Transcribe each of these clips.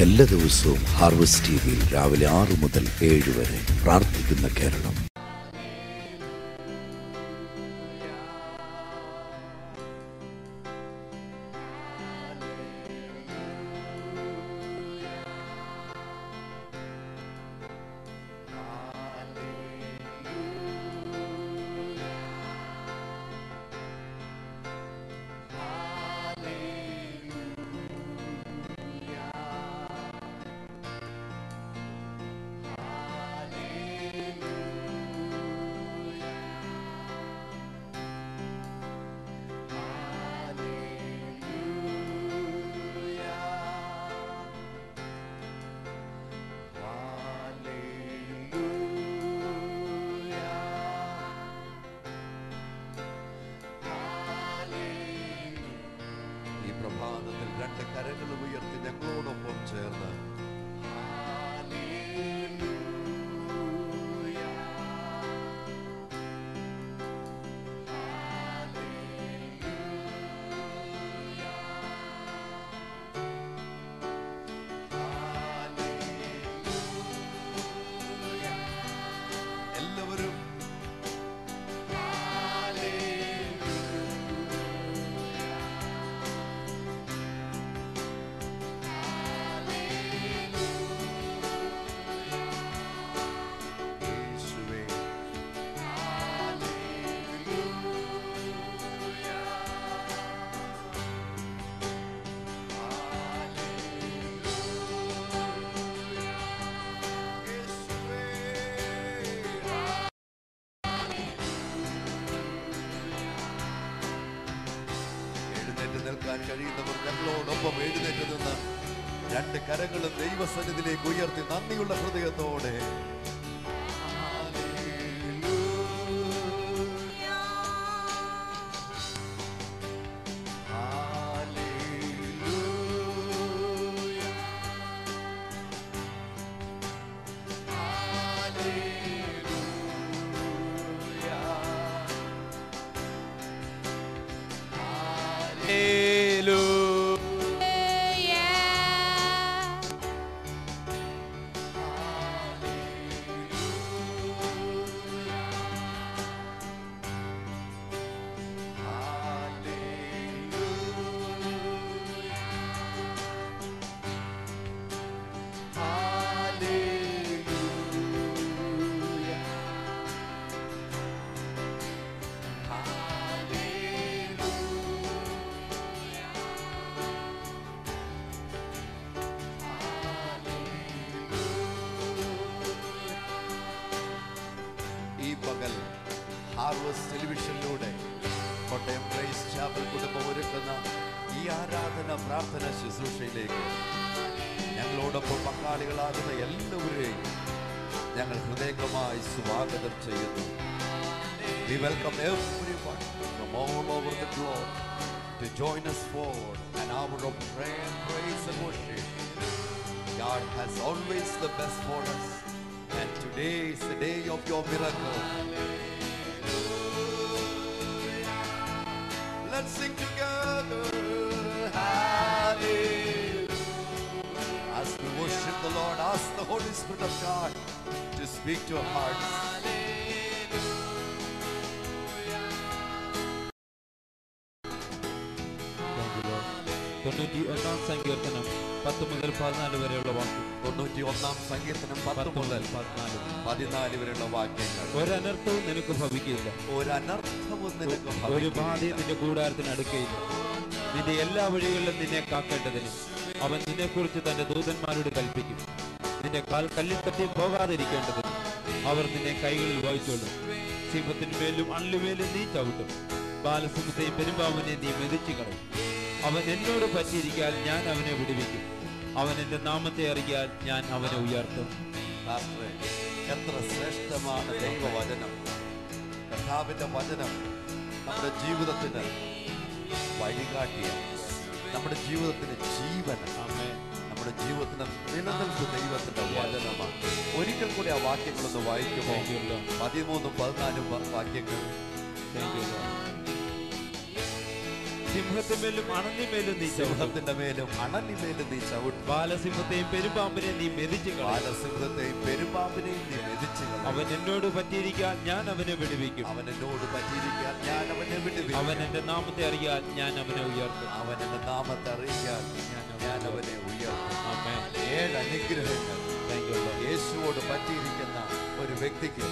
എല്ലാ ദിവസവും ഹാർവസ്റ്റ് ടിവിയിൽ രാവിലെ 6 മുതൽ 7 വരെ പ്രാർത്ഥിക്കുന്ന കേരളം. പ്രഭാതത്തിൽ രണ്ട് കരങ്ങൾ ഉയർത്തി ഞങ്ങളോടൊപ്പം ചേർന്ന് എല്ലാവരും നിൽക്കാൻ കഴിയുന്നവർ ഞങ്ങളോടൊപ്പം എഴുന്നേറ്റ് നിന്ന് രണ്ട് കരങ്ങളും ദൈവസന്നിധിയിലേക്ക് ഉയർത്തി നന്ദിയുള്ള ഹൃദയത്തോടെ ഹാർവസ്റ്റ് ടെലിവിഷനിലൂടെ കോട്ടയം പ്രൈസ് ചാപ്പൽ കുടുംബം ഒരുക്കുന്ന ഈ ആരാധന പ്രാർത്ഥന ശുശ്രൂഷയിലേക്ക് ഞങ്ങളോടൊപ്പം പങ്കാളികളാകുന്ന എല്ലാവരെയും ഞങ്ങൾ ഹൃദയംഗമായി സ്വാഗതം ചെയ്യുന്നു. We welcome everyone from all over the globe to join us for an hour of prayer, praise and worship. God has always the best for us, and today is the day of your miracle. Let's sing together, hallelujah. As we worship the Lord, ask the Holy Spirit of God to speak to our hearts. സങ്കീർത്തനം 10 മുതൽ 14 വരെയുള്ള വാക്യം. 91-ാം സങ്കീർത്തനം 10 മുതൽ 14 വരെയുള്ള വാക്യങ്ങൾ. ഒരനർത്ഥവും നിനക്ക് ഭവിക്കില്ല, ഒരനർത്ഥവും നിനക്ക് ഒരു ബാധയും നിന്റെ കൂടാരത്തിന് അടുക്കയില്ല. നിന്റെ എല്ലാ വഴികളിലും നിന്നെ കാക്കേണ്ടതിന് അവൻ നിന്നെക്കുറിച്ച് തന്റെ ദൂതന്മാരോട് കൽപ്പിക്കും. നിന്റെ കാൽ കല്ലിൽ തട്ടി പോകാതിരിക്കേണ്ടതിന് അവർ നിന്നെ കൈകളിൽ വഹിച്ചോളും. സിംഹത്തിന്മേലും അള്ളിമേലും നീ ചവിട്ടും, ബാലസിംഹത്തെയും പെരുമ്പാമ്പിനെ നീ മെതിച്ചു കളയും. അവൻ എന്നോട് പറ്റിയിരിക്കാൻ ഞാൻ അവനെ വിടുവിക്കും, അവൻ എന്റെ നാമത്തെ അറിയാൻ ഞാൻ അവനെ ഉയർത്തും. എത്ര ശ്രേഷ്ഠമാണ് ദൈവവചനം! കർത്താവിന്റെ വചനം നമ്മുടെ ജീവിതത്തിന് വഴികാട്ടിയാണ്, നമ്മുടെ ജീവിതത്തിന് ജീവനാണ്, നമ്മുടെ ജീവിതത്തിന് നിലനിൽപ്പ് ദൈവത്തിന്റെ വചനമാണ്. ഒരിക്കൽ കൂടി ആ വാക്യങ്ങളൊന്ന് വായിക്കുമോ? 13-14 വാക്യങ്ങൾ. സിംഹത്തിന്മേലും അണലിന്മേലും നീ ചവിട്ടും. സിംഹത്തിന്റെ മേലും അണലിമേലും നീ ചവിട്ടും. ബാലസിംഹത്തെയും പെരുമ്പാമ്പിനെ നീ മെതിച്ചു കളയും. ബാലസിംഹത്തെയും പെരുമ്പാമ്പിനെയും നീ മെതിച്ചു കളയും. അവൻ എന്നോട് പറ്റിയിരിക്കാൻ ഞാൻ അവനെ വിടുവിക്കും. അവൻ എന്നോട് പറ്റിയിരിക്കാൻ ഞാൻ അവനെ വിടുവിക്കും. അവൻ എന്റെ നാമത്തെ അറിയാൻ ഞാൻ അവനെ ഉയർത്തും. അവൻ എന്റെ നാമത്തെ അറിയിക്കാൻ ഞാൻ അവനെ ഉയർത്തും. ആമേൻ. 7 അനുഗ്രഹങ്ങൾ Thank you, Lord. യേശുവോട് പറ്റിയിരിക്കുന്ന ഒരു വ്യക്തിക്ക്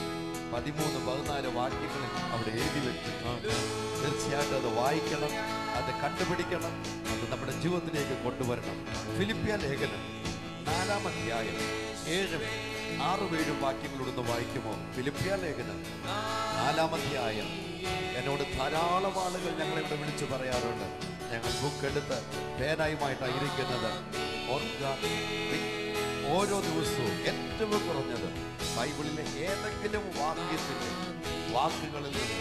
13-14 വാക്യങ്ങളിൽ അവിടെ എഴുതി വെച്ചു. ആമേൻ. തീർച്ചയായിട്ടും അത് വായിക്കണം, അത് കണ്ടുപിടിക്കണം, അത് നമ്മുടെ ജീവിതത്തിലേക്ക് കൊണ്ടുവരണം. ഫിലിപ്പിയ ലേഖനം 4-ാം അധ്യായം 7-6-7 വാക്യങ്ങളോടൊന്ന് വായിക്കുമോ? ഫിലിപ്പിയ ലേഖനം 4-ാം അധ്യായം. എന്നോട് ധാരാളം ആളുകൾ ഞങ്ങളിവിടെ വിളിച്ചു പറയാറുണ്ട്, ഞങ്ങൾ ബുക്ക് എടുത്ത് പേനായുമായിട്ടായിരിക്കുന്നത്. ഓരോ ദിവസവും ഏറ്റവും കുറഞ്ഞത് ബൈബിളിലെ ഏതെങ്കിലും വാക്കുകളിൽ നിന്ന്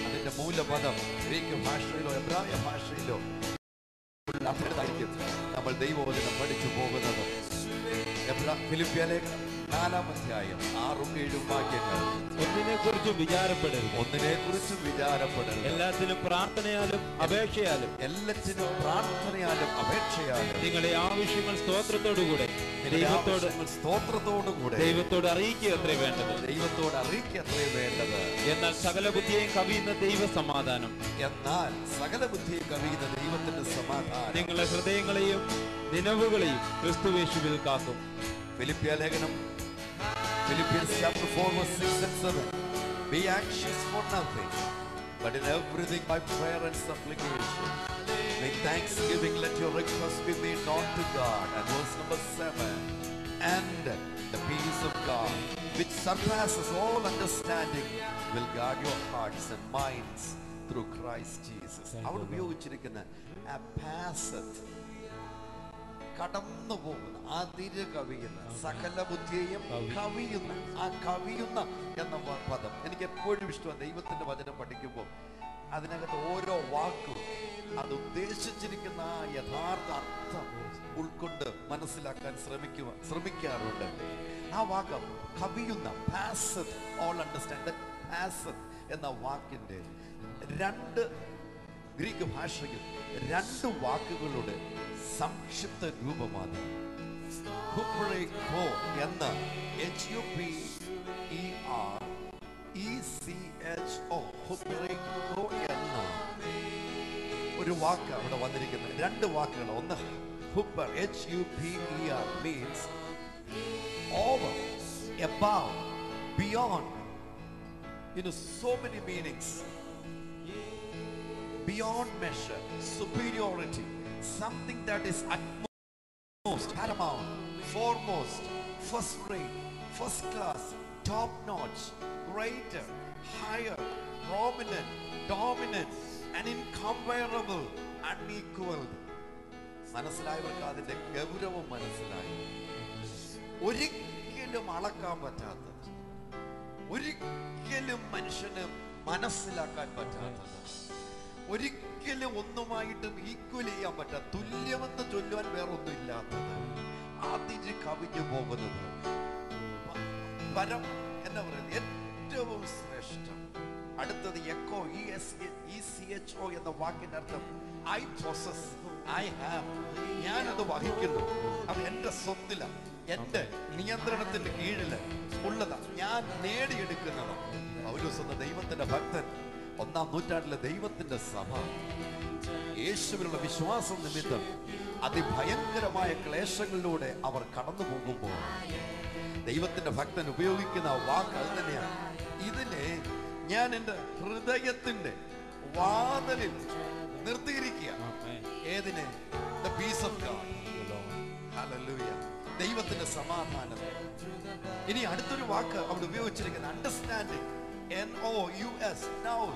അതിന്റെ മൂലപദം ഗ്രീക്ക് ഭാഷയിലോ എബ്രായ ഭാഷയിലോ നമ്മൾ ദൈവവചനം പഠിച്ചു പോകുന്നത്. ഫിലിപ്പിയ ലേഖനം 4-ാം അധ്യായം 6-7 വാക്യങ്ങൾ. ഒന്നിനെക്കുറിച്ചും വിചാരപ്പെടരുത്. ഒന്നിനെക്കുറിച്ചും വിചാരപ്പെടരുത്. എല്ലാത്തിനും പ്രാർത്ഥനയാലും അപേക്ഷയാലും എല്ലാത്തിനും പ്രാർത്ഥനയാലും അപേക്ഷയാലും നിങ്ങളുടെ ആവശ്യങ്ങൾ സ്തോത്രത്തോടുകൂടെ ദൈവത്തോട് അറിയിക്കുക അത്രേ വേണ്ടത്. ദൈവത്തോട് അറിയിക്കുക അത്രേ വേണ്ടത്. എന്നാൽ സകല ബുദ്ധിയെയും കവിയുന്ന ദൈവ സമാധാനം ദൈവത്തിന്റെ സമാധാനം നിങ്ങളുടെ ഹൃദയങ്ങളെയും നിലവുകളെയും ക്രിസ്തുയേശുവിൽ കാക്കും. ഫിലിപ്പിയ ലേഖനം Philippians chapter 4:6-7. Be anxious for nothing, but in everything by prayer and supplication, with thanksgiving let your requests be made known to God. And verse number 7. And the peace of God, which surpasses all understanding, will guard your hearts and minds through Christ Jesus. അവിടെ ഉപയോഗിച്ചിരിക്കുന്ന a passeth, കടന്നു പോകുന്ന, അതിര് കവിയുന്ന, സകല ബുദ്ധിയെയും കവിയുന്ന, ആ കവിയുന്ന എന്ന പദം എനിക്ക് എപ്പോഴും ഇഷ്ടമാണ്. ദൈവത്തിന്റെ വചനം പഠിക്കുമ്പോൾ അതിനകത്ത് ഓരോ വാക്കും അത് ഉദ്ദേശിച്ചിരിക്കുന്ന ആ യഥാർത്ഥ അർത്ഥം ഉൾക്കൊണ്ട് മനസ്സിലാക്കാൻ ശ്രമിക്കാറുണ്ട്. ആ വാക്ക് കവിയുന്ന, passeth all understand, that passeth എന്ന വാക്കിന്റെ ഗ്രീക്ക് ഭാഷയിൽ 2 വാക്കുകളുടെ സംക്ഷിപ്ത രൂപമാണ്. ഹുപ്രേക്കോ എന്ന HUPERECHO ഹുപ്രേക്കോ എന്ന ഒരു വാക്ക് അവിടെ വന്നിരിക്കുന്നത്. 2 വാക്കുകൾ. ഒന്ന് ഹുപ്പർ, HUPER means over, above, beyond. So many meanings. Beyond measure, superiority, something that is utmost, paramount, foremost, first rate, first class, top notch, greater, higher, prominent, dominant, and incomparable, unequaled. മനസ്സിലായവർക്ക് അതിന്റെ ഗൗരവം മനസ്സിലായി. ഒരിക്കലും അളക്കാൻ പറ്റാത്തത്, ഒരിക്കലും മനുഷ്യന് മനസ്സിലാക്കാൻ പറ്റാത്തത്, ഒരിക്കലും ഒന്നുമായിട്ടും ഈക്വൽ ചെയ്യാൻ പറ്റാത്ത, തുല്യമെന്ന് ചൊല്ലുവാൻ വേറൊന്നും ഇല്ലാത്തത്, അതിന് കവിഞ്ഞു പോകുന്നത്, പരം എന്നാ പറയുന്നത്, ഏറ്റവും ശ്രേഷ്ഠം. അടുത്തത് എക്കോ, ECHO എന്ന വാക്കിന്റെ അർത്ഥം I possess, I have, ഞാനത് വഹിക്കുന്നു, അത് എന്റെ സ്വത്തില, എന്റെ നിയന്ത്രണത്തിന്റെ കീഴില് ഉള്ളതാ, ഞാൻ നേടിയെടുക്കുന്നത്. പൗലോസ് എന്ന ദൈവത്തിന്റെ ഭക്തൻ 1-ാം നൂറ്റാണ്ടിലെ ദൈവത്തിന്റെ സഭ യേശുവിനുള്ള വിശ്വാസം നിമിത്തം അതിഭയങ്കരമായ ക്ലേശങ്ങളിലൂടെ അവർ കടന്നു പോകുമ്പോൾ ദൈവത്തിന്റെ ഭക്തൻ ഉപയോഗിക്കുന്ന വാക്ക് അത് തന്നെയാണ്. ഇതിനെ ഞാൻ എൻ്റെ ഹൃദയത്തിന്റെ വാതിലിൽ നിർത്തിയിരിക്കുക. ഏതിനെ? The peace of God. Hallelujah. ദൈവത്തിന്റെ സമാധാനം. ഇനി അടുത്തൊരു വാക്ക് അവിടെ ഉപയോഗിച്ചിരിക്കുന്ന അണ്ടർസ്റ്റാൻഡിങ്, NOUS, nous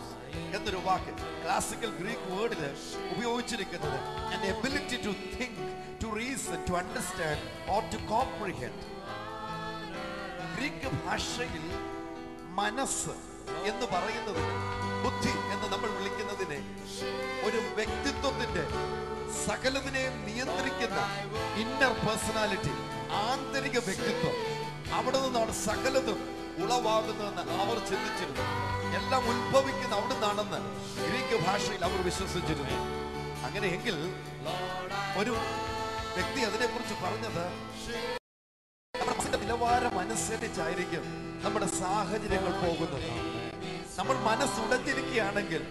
എന്നൊരു വാക്ക് ക്ലാസിക്കൽ ഗ്രീക്ക് വേർഡില് ഉപയോഗിച്ചിരിക്കുന്നത് an ability to think, to reason, to understand or to comprehend. Greek ഭാഷയിൽ മനസ്സ് എന്ന് പറയുന്നതിന്, ബുദ്ധി എന്ന് നമ്മൾ വിളിക്കുന്നതിനെ, ഒരു വ്യക്തിത്വത്തിന്റെ സകലതിനെയും നിയന്ത്രിക്കുന്ന ഇന്നർ പേഴ്സണാലിറ്റി, ആന്തരിക വ്യക്തിത്വം, അവിടെ നിന്നാണ് സകലതും ഉളവാകുന്നതെന്ന് അവർ ചിന്തിച്ചിരുന്നു. എല്ലാം ഉത്ഭവിക്കുന്ന അവിടുന്നാണെന്ന് ഗ്രീക്ക് ഭാഷയിൽ അവർ വിശ്വസിച്ചിരുന്നു. അങ്ങനെയെങ്കിൽ ഒരു വ്യക്തി അതിനെക്കുറിച്ച് പറഞ്ഞത് നമ്മുടെ നിലവാരം അനുസരിച്ചായിരിക്കും നമ്മുടെ സാഹചര്യങ്ങൾ പോകുന്നത്. നമ്മൾ മനസ്സുടഞ്ഞിരിക്കുകയാണെങ്കിൽ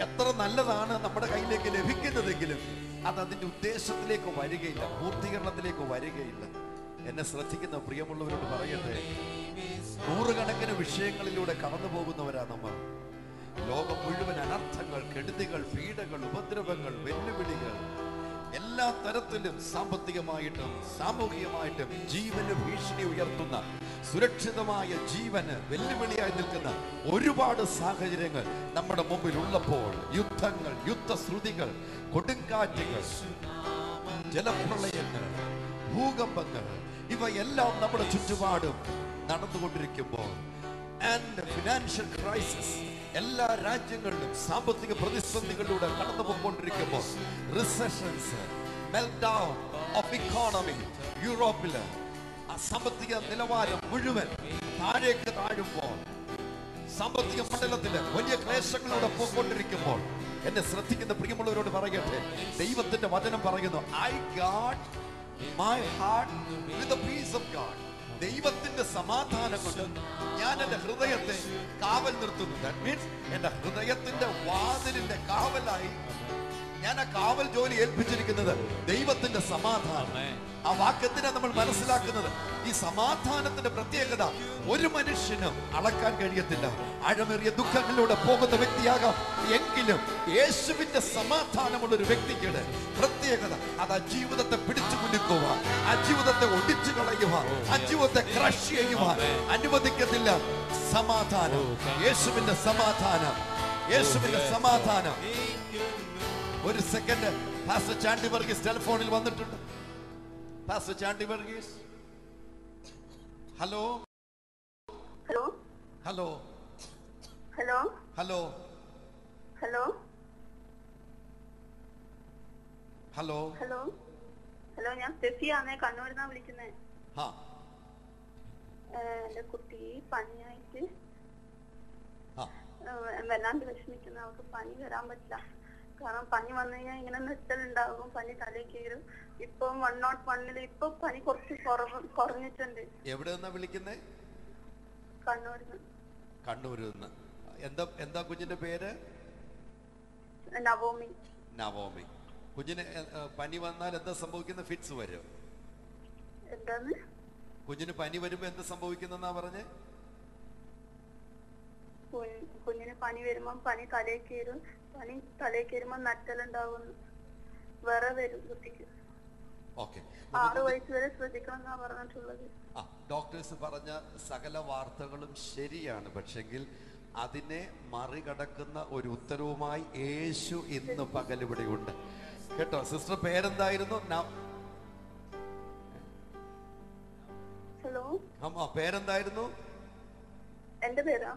എത്ര നല്ലതാണ് നമ്മുടെ കയ്യിലേക്ക് ലഭിക്കുന്നതെങ്കിലും അത് അതിന്റെ ഉദ്ദേശത്തിലേക്ക് വരികയില്ല, പൂർത്തീകരണത്തിലേക്ക് വരികയില്ല. എന്നെ ശ്രദ്ധിക്കുന്ന പ്രിയമുള്ളവരോട് പറയട്ടെ, നൂറുകണക്കിന് വിഷയങ്ങളിലൂടെ കടന്നു പോകുന്നവരാ നമ്മൾ. ലോകം മുഴുവൻ അനർത്ഥങ്ങൾ, കെടുതികൾ, പീഡകൾ, ഉപദ്രവങ്ങൾ, വെല്ലുവിളികൾ, എല്ലാ തരത്തിലും സാമ്പത്തികമായിട്ടും സാമൂഹികമായിട്ടും ജീവന് ഭീഷണി ഉയർത്തുന്ന, സുരക്ഷിതമായ ജീവന് വെല്ലുവിളിയായി നിൽക്കുന്ന ഒരുപാട് സാഹചര്യങ്ങൾ നമ്മുടെ മുമ്പിൽ ഉള്ളപ്പോൾ, യുദ്ധങ്ങൾ, യുദ്ധശ്രുതികൾ, കൊടുങ്കാറ്റുകൾ, ജലപ്രളയങ്ങൾ, ഭൂകമ്പങ്ങൾ, ഇവയെല്ലാം നമ്മുടെ ചുറ്റുപാടും നടന്നുകൊണ്ടിരിക്കുമ്പോൾ, ആൻഡ് ഫിനാൻഷ്യൽ ക്രൈസിസ്, എല്ലാ രാജ്യങ്ങളിലും സാമ്പത്തിക പ്രതിസന്ധികളിലൂടെ കടന്നു പോയിക്കൊണ്ടിരിക്കുമ്പോൾ, റിസഷൻസ്, മെൽഡൗൺ ഓഫ് ഇക്കോണമി, യൂറോപ്പില് ആ സാമ്പത്തിക നിലവാരം മുഴുവൻ താഴേക്ക് താഴുമ്പോൾ, സാമ്പത്തിക മണ്ഡലത്തില് വലിയ ക്ലേശങ്ങളിലൂടെ പോയിക്കൊണ്ടിരിക്കുമ്പോൾ, എന്നെ ശ്രദ്ധിക്കുന്ന പ്രിയമുള്ളവരോട് പറയട്ടെ, ദൈവത്തിന്റെ വചനം പറയുന്നു, I guard my heart with the peace of God. ദൈവത്തിന്റെ സമാധാനം കൊണ്ട് ഞാൻ എന്റെ ഹൃദയത്തെ കാവൽ നിർത്തുന്നു. ദാറ്റ് മീൻസ് എന്റെ ഹൃദയത്തിന്റെ വാതിലിന്റെ കാവലായി ഞാൻ ആ കാവൽ ജോലി ഏൽപ്പിച്ചിരിക്കുന്നത് ദൈവത്തിന്റെ സമാധാനം. ആ വാക്യത്തിനെ നമ്മൾ മനസ്സിലാക്കുന്നത്, ഈ സമാധാനത്തിന്റെ പ്രത്യേകത ഒരു മനുഷ്യനും അളക്കാൻ കഴിയത്തില്ല. ആഴമേറിയ ദുഃഖങ്ങളിലൂടെ പോകുന്ന വ്യക്തിയാകാം എങ്കിലും യേശുവിന്റെ സമാധാനമുള്ള ഒരു വ്യക്തിയുടെ പ്രത്യേകത അത് ആ ജീവിതത്തെ പിടിച്ചു കുലുക്കുവാൻ, ആ ജീവിതത്തെ ഒടിച്ചു കളയുവാൻ, ആ ജീവിതത്തെ ക്രഷ് ചെയ്യുവാൻ അനുവദിക്കത്തില്ല. സമാധാനം, യേശുവിന്റെ സമാധാനം, യേശുവിന്റെ സമാധാനം. ഒരു സെക്കൻഡ്, പാസ്റ്റർ ചാണ്ടി വർഗീസ് ടെലിഫോണിൽ വന്നിട്ടുണ്ട്. Pastor Chandy Varghese, hello hello hello hello hello hello hello hello hello ഞാൻ സ്റ്റെഫിയാണേ, കണ്ണൂരിന്നാ വിളിക്കുന്നേ. എന്റെ കുട്ടി പനിയായിട്ട് വല്ലാണ്ട് വിഷമിക്കുന്ന, അവർക്ക് പനി വരാൻ പറ്റില്ല. കാരണം പനി വന്നു കഴിഞ്ഞാൽ ഇങ്ങനെ നെറ്റലുണ്ടാകും, പനി തലയ്ക്ക് കയറും. ഇപ്പം 101 ഇപ്പൊ പനി കുറച്ച് കുറഞ്ഞിട്ടുണ്ട്. എവിടെ നിന്നാ വിളിക്കുന്നേ? കണ്ണൂരിന്ന്. കണ്ണൂരിൽ നിന്ന്. എന്താ കുഞ്ഞിന്റെ പേര്? നവോമി. നവോമി. കുഞ്ഞിന് പനി വന്നാൽ എന്താ സംഭവിക്കുന്ന? ഫിറ്റ്സ് വരും. എന്താണ്? കുഞ്ഞിന് പനി വരുമ്പോ എന്താ സംഭവിക്കുന്നെന്നാ പറഞ്ഞേ? കുഞ്ഞിന് പനി വരുമ്പോ പനി തലയിൽ കയറും, പനി തലയിൽ കയറുമ്പോ നറ്റലുണ്ടാവും, വേറെ വരും കുട്ടിക്ക്. 6 വയസ്സ് വരെ ശ്രദ്ധിക്കണം എന്നാ പറഞ്ഞിട്ടുള്ളത്. ഡോക്ടേഴ്സ് പറഞ്ഞ സകല വാർത്തകളും ശരിയാണ്. പക്ഷെങ്കിൽ അതിനെ മറികടക്കുന്ന ഒരു ഉത്തരവുമായി യേശു ഇന്ന് പകൽ ഇവിടെ ഉണ്ട് കേട്ടോ. സിസ്റ്റർ പേരെന്തായിരുന്നു? ഹലോ പേരെന്തായിരുന്നു? എന്റെ പേരാ?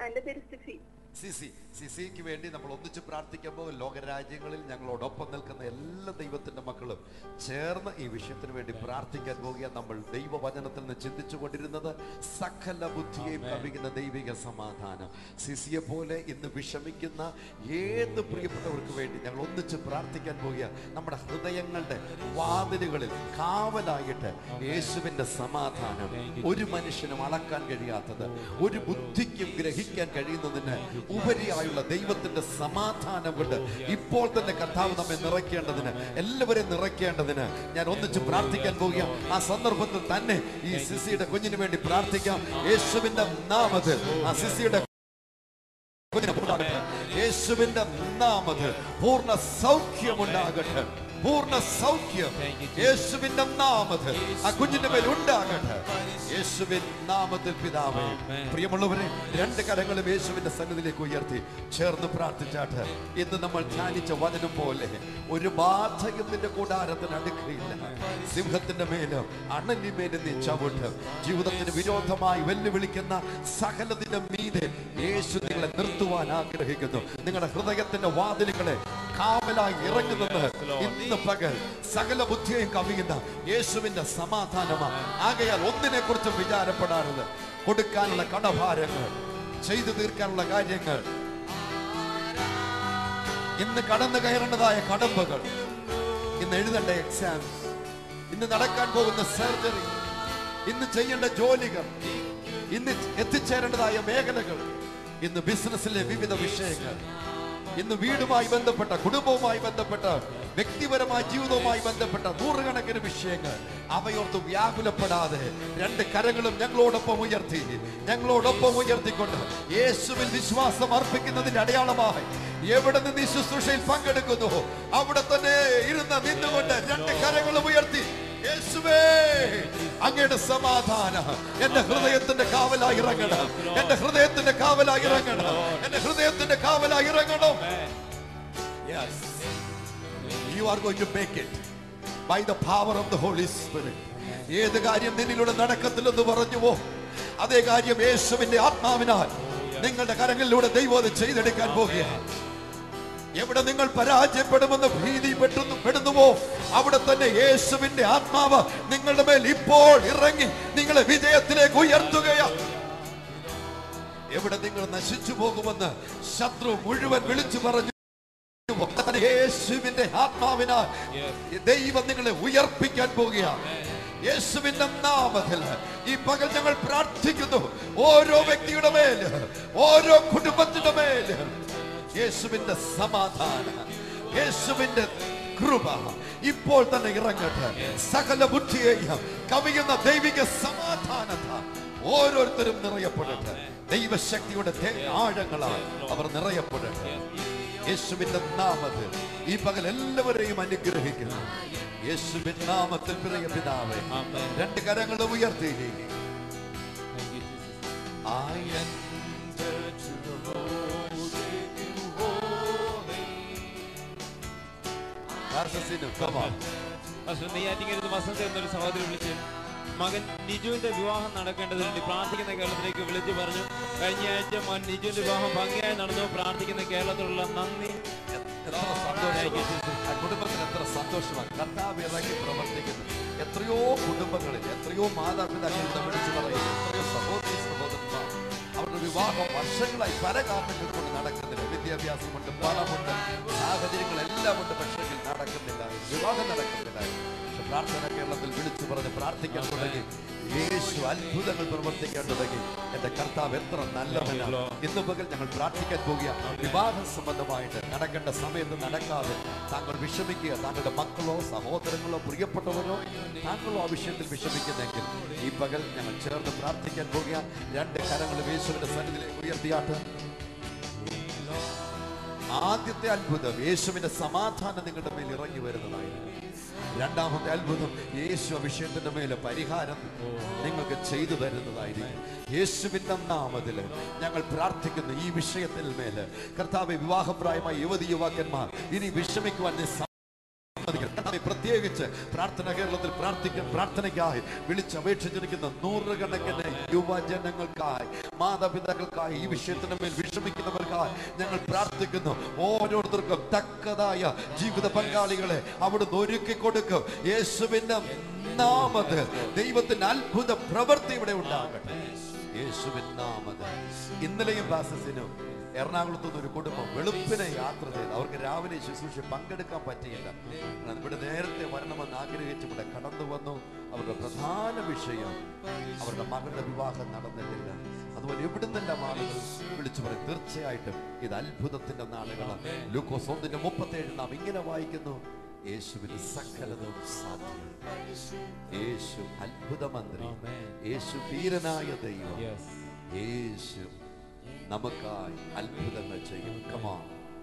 എന്റെ പേര് സിസി. സിസിക്ക് വേണ്ടി നമ്മൾ ഒന്നിച്ച് പ്രാർത്ഥിക്കുമ്പോൾ ലോകരാജ്യങ്ങളിൽ ഞങ്ങളോടൊപ്പം നിൽക്കുന്ന എല്ലാ ദൈവത്തിന്റെ മക്കളും ചേർന്ന് ഈ വിഷയത്തിന് വേണ്ടി പ്രാർത്ഥിക്കാൻ പോകുക. നമ്മൾ ദൈവവചനത്തിൽ നിന്ന് ചിന്തിച്ചു കൊണ്ടിരുന്നത് സകല ബുദ്ധിയെയും കവിയുന്ന ദൈവിക സമാധാനം. സിസിയെ പോലെ ഇന്ന് വിഷമിക്കുന്ന ഏത് പ്രിയപ്പെട്ടവർക്ക് വേണ്ടി ഞങ്ങൾ ഒന്നിച്ച് പ്രാർത്ഥിക്കാൻ പോകുക. നമ്മുടെ ഹൃദയങ്ങളുടെ വാതിലുകളിൽ കാവലായിട്ട് യേശുവിന്റെ സമാധാനം, ഒരു മനുഷ്യനും അളക്കാൻ കഴിയാത്തത്, ഒരു ബുദ്ധിക്കും ഗ്രഹിക്കാൻ കഴിയുന്നതിന് ഉപരിയായുള്ള ദൈവത്തിന്റെ സമാധാനം കൊണ്ട് ഇപ്പോൾ തന്നെ കർത്താവ് നമ്മെ നിറയ്ക്കേണ്ടതിന്, എല്ലാവരെയും നിറയ്ക്കേണ്ടതിന് ഞാൻ ഒന്നിച്ച് പ്രാർത്ഥിക്കാൻ പോവുക. ആ സന്ദർഭത്തിൽ തന്നെ ഈ സിസിയുടെ കുഞ്ഞിന് വേണ്ടി പ്രാർത്ഥിക്കാം. യേശുവിന്റെ നാമത്തിൽ ആ സിസിയുടെ യേശുവിന്റെ നാമത്തിൽ പൂർണ്ണ സൗഖ്യമുണ്ടാകട്ടെ, പൂർണ്ണ സൗഖ്യം യേശുവിന്റെ നാമത്തിൽ ആ കുഞ്ഞിന്റെ മേൽ ഉണ്ടാകട്ടെ, യേശുവിൻ നാമത്തിൽ പിതാവേ. പ്രിയമുള്ളവരെ, 2 കരങ്ങളും യേശുവിന്റെ സന്നിധിയിലേക്ക് ഉയർത്തി ചേർന്ന് പ്രാർത്ഥിച്ചാട്ട് ഇന്ന് നമ്മൾ ധ്യാനിച്ച വചനം പോലെ ഒരു ബാധയും നിന്റെ കൂടാരത്തിന് അടുക്കയില്ല. സിംഹത്തിന്റെ മേലും അണലി മേലും നീ ചവിട്ട്. ജീവിതത്തിന് വിരോധമായി വെല്ലുവിളിക്കുന്ന സകലത്തിന്റെ മീതെ യേശു നിങ്ങളെ നിർത്തുവാൻ ആഗ്രഹിക്കുന്നു. നിങ്ങളുടെ ഹൃദയത്തിന്റെ വാതിലുകളെ കാവലായി ഇറങ്ങുന്നത് ഇന്ന് പകൽ സകല ബുദ്ധിയെയും കവിയുന്ന യേശുവിന്റെ സമാധാനമാണ്. ആകയാൽ ഒന്നിനെ കുറിച്ചും വിചാരപ്പെടാറുണ്ട്. കൊടുക്കാനുള്ള കടഭാരങ്ങൾ, ചെയ്തു തീർക്കാനുള്ള കാര്യങ്ങൾ, ഇന്ന് കടന്നു കയറേണ്ടതായ കടമ്പകൾ, ഇന്ന് എഴുതേണ്ട എക്സാംസ്, ഇന്ന് നടക്കാൻ പോകുന്ന സർജറി, ഇന്ന് ചെയ്യേണ്ട ജോലികൾ, ഇന്ന് എത്തിച്ചേരേണ്ടതായ മേഖലകൾ, ഇന്ന് ബിസിനസ്സിലെ വിവിധ വിഷയങ്ങൾ, ഇന്ന് വീടുമായി ബന്ധപ്പെട്ട, കുടുംബവുമായി ബന്ധപ്പെട്ട, വ്യക്തിപരമായ ജീവിതവുമായി ബന്ധപ്പെട്ട നൂറുകണക്കിന് വിഷയങ്ങൾ, അവയോർത്ത് വ്യാകുലപ്പെടാതെ രണ്ട് കരങ്ങളും ഞങ്ങളോടൊപ്പം ഉയർത്തിക്കൊണ്ട് യേശുവിൽ വിശ്വാസം അർപ്പിക്കുന്നതിന്റെ അടയാളമായി എവിടെ നിന്ന് ഈ ശുശ്രൂഷയിൽ പങ്കെടുക്കുന്നു അവിടെ തന്നെ നിന്നുകൊണ്ട് രണ്ട് കരങ്ങളും ഉയർത്തി, യേശുവേ അങ്ങയുടെ സമാധാനം എന്റെ ഹൃദയത്തിന്റെ കാവലായി ഇറങ്ങണം, എന്റെ ഹൃദയത്തിന്റെ കാവലായി ഇറങ്ങണം, എന്റെ ഹൃദയത്തിന്റെ കാവലായി ഇറങ്ങണം. Yes, you are going to make it by the power of the Holy Spirit. ഏത് കാര്യം നിന്നിലൂടെ നടക്കത്തില്ലെന്ന് പറഞ്ഞുവോ അതേ കാര്യം യേശുവിന്റെ ആത്മാവിനാൽ നിങ്ങളുടെ കരങ്ങളിലൂടെ ദൈവം അത് ചെയ്തെടുക്കാൻ പോകുകയാണ്. എവിടെ നിങ്ങൾ പരാജയപ്പെടുമെന്ന് ഭീതിപ്പെടുന്നുവോ അവിടെ തന്നെ യേശുവിന്റെ ആത്മാവ് നിങ്ങളുടെ മേൽ ഇപ്പോൾ ഇറങ്ങി നിങ്ങളെ വിജയത്തിലേക്ക് ഉയർത്തുകയാണ്. എവിടെ നിങ്ങൾ നശിച്ചു പോകുമെന്ന് ശത്രു മുഴുവൻ വിളിച്ചു പറഞ്ഞു, യേശുവിന്റെ ആത്മാവിനാൽ ദൈവം നിങ്ങളെ ഉയർപ്പിക്കാൻ പോകുകയാണ്. യേശുവിന്റെ നാമത്തിൽ ഈ പകൽ ഞങ്ങൾ പ്രാർത്ഥിക്കുന്നു, ഓരോ വ്യക്തിയുടെ മേൽ, ഓരോ കുടുംബത്തിന്റെ മേൽ യേശുവിന്റെ സമാധാനം, യേശുവിന്റെ കൃപ ഇപ്പോൾ തന്നെ ഇറങ്ങട്ടെ. സകല ബുദ്ധിയെയും കവിയുന്ന ദൈവിക സമാധാനത്താൽ ഓരോരുത്തരും നിറയപ്പെടട്ടെ. ദൈവശക്തിയുടെ ആഴങ്ങളാൽ അവർ നിറയപ്പെടട്ടെ. യേശുവിന്റെ നാമത്തിൽ ഈ പകൽ എല്ലാവരെയും അനുഗ്രഹിക്കുന്നു. യേശുവിന്റെ നാമത്തിൽ പ്രിയ പിതാവേ, രണ്ട് കരങ്ങളും ഉയർത്തി. വസന്ത എന്നൊരു സഹോദരി വിളിച്ച് മകൻ നിജുവിന്റെ വിവാഹം നടക്കേണ്ടതുണ്ട്, പ്രാർത്ഥിക്കുന്ന കേരളത്തിലേക്ക് വിളിച്ചു പറഞ്ഞു. കഴിഞ്ഞ ആഴ്ച മകൻ നിജുവിന്റെ വിവാഹം ഭംഗിയായി നടന്നു. പ്രാർത്ഥിക്കുന്ന കേരളത്തിലുള്ള നന്ദി. കുടുംബത്തിന് എത്ര സന്തോഷമാണ് കർത്താവ് ഇറങ്ങി പ്രവർത്തിക്കുന്നു. എത്രയോ കുടുംബങ്ങളിൽ, എത്രയോ മാതാപിതാക്കളുടെ വിളിച്ചു പറയുന്നു, എത്രയോ സഹോദരി സഹോദരന്മാർ അവരുടെ വിവാഹം വർഷങ്ങളായി പല കാരണങ്ങൾ കൊണ്ട് നടക്കുന്നില്ല. വിദ്യാഭ്യാസമുണ്ട്, പണമുണ്ട്, സാഹചര്യങ്ങളെല്ലാം ഉണ്ട്, പക്ഷേ നടക്കുന്നില്ല, വിവാഹം നടക്കുന്നില്ല. പ്രാർത്ഥന കേരളത്തിൽ വിളിച്ചു പറഞ്ഞ് പ്രാർത്ഥിക്കാൻ തുടങ്ങി. യേശു അത്ഭുതങ്ങൾ പ്രവർത്തിക്കാൻ തുടങ്ങി. എന്റെ കർത്താവ് എത്ര നല്ലവനാണ്. ഇന്ന് പകൽ ഞങ്ങൾ പ്രാർത്ഥിക്കാൻ പോകുക. വിവാഹ സംബന്ധമായിട്ട് നടക്കേണ്ട സമയത്ത് നടക്കാതെ താങ്കൾ വിഷമിക്കുക, താങ്കളുടെ മക്കളോ സഹോദരങ്ങളോ പ്രിയപ്പെട്ടവരോ താങ്കളോ ആ വിഷയത്തിൽ വിഷമിക്കുന്നെങ്കിൽ ഈ പകൽ ഞങ്ങൾ ചേർന്ന് പ്രാർത്ഥിക്കാൻ പോകുക. രണ്ട് കരങ്ങൾ യേശുവിന്റെ സന്നിധിയിലേക്ക് ഉയർത്തിയാട്ട്. ആദ്യത്തെ അത്ഭുതം യേശുവിന്റെ സമാധാനം നിങ്ങളുടെ മേൽ ഇറങ്ങി വരുന്നതായിരുന്നു. രണ്ടാമത്തെ അത്ഭുതം യേശു വിഷയത്തിന്റെ മേലെ പരിഹാരം നിങ്ങൾക്ക് ചെയ്തു തരുന്നതായിരിക്കും. യേശുവിന്റെ നാമത്തില് ഞങ്ങൾ പ്രാർത്ഥിക്കുന്നു. ഈ വിഷയത്തിൽ മേല് കർത്താവേ, വിവാഹപ്രായമായ യുവതി യുവാക്കന്മാർ ഇനി വിഷമിക്കുവാൻ പ്രത്യേകിച്ച് പ്രാർത്ഥന കേരളത്തിൽ പ്രാർത്ഥനയ്ക്കായി വിളിച്ചപേക്ഷിച്ചിരിക്കുന്ന നൂറുകണക്കിന് യുവജനങ്ങൾക്കായി, മാതാപിതാക്കൾക്കായി, ഈ വിഷയത്തിന് മേൽ വിഷമിക്കുന്നവർക്കായി ഞങ്ങൾ പ്രാർത്ഥിക്കുന്നു. ഓരോരുത്തർക്കും തക്കതായ ജീവിത പങ്കാളികളെ അവിടുന്ന് ഒരുക്കി കൊടുക്കും. യേശുവിന്റെ നാമത്തിൽ ദൈവത്തിന്റെ അത്ഭുത പ്രവൃത്തി ഇവിടെ ഉണ്ടാകട്ടെ. യേശുവിന്റെ നാമത്തിൽ. ഇന്നലെയും ക്ലാസസിനും എറണാകുളത്തു നിന്ന് ഒരു കുടുംബം വെളുപ്പിനെ യാത്ര ചെയ്ത് അവർക്ക് രാവിലെ ശുശ്രൂഷ പങ്കെടുക്കാൻ പറ്റിയില്ല. ഇവിടെ നേരത്തെ വരണമെന്ന് ആഗ്രഹിച്ച് ഇവിടെ കടന്നു വന്നു. അവരുടെ പ്രധാന വിഷയം അവരുടെ മകളുടെ വിവാഹം നടന്നിട്ടില്ല. അതുപോലെ എവിടുന്നെല്ലാം ആളുകൾ വിളിച്ചു പറയും. തീർച്ചയായിട്ടും ഇത് അത്ഭുതത്തിന്റെ നാളുകളാണ്. ലൂക്കോസ് 1:37 നാം ഇങ്ങനെ വായിക്കുന്നു, യേശുവിന് സകലതും സാധ്യം. യേശു അത്ഭുത മന്ത്രി, യേശു ധീരനായ ദൈവം, യേശു നമുക്കായി അത്ഭുതങ്ങൾ ചെയ്യും.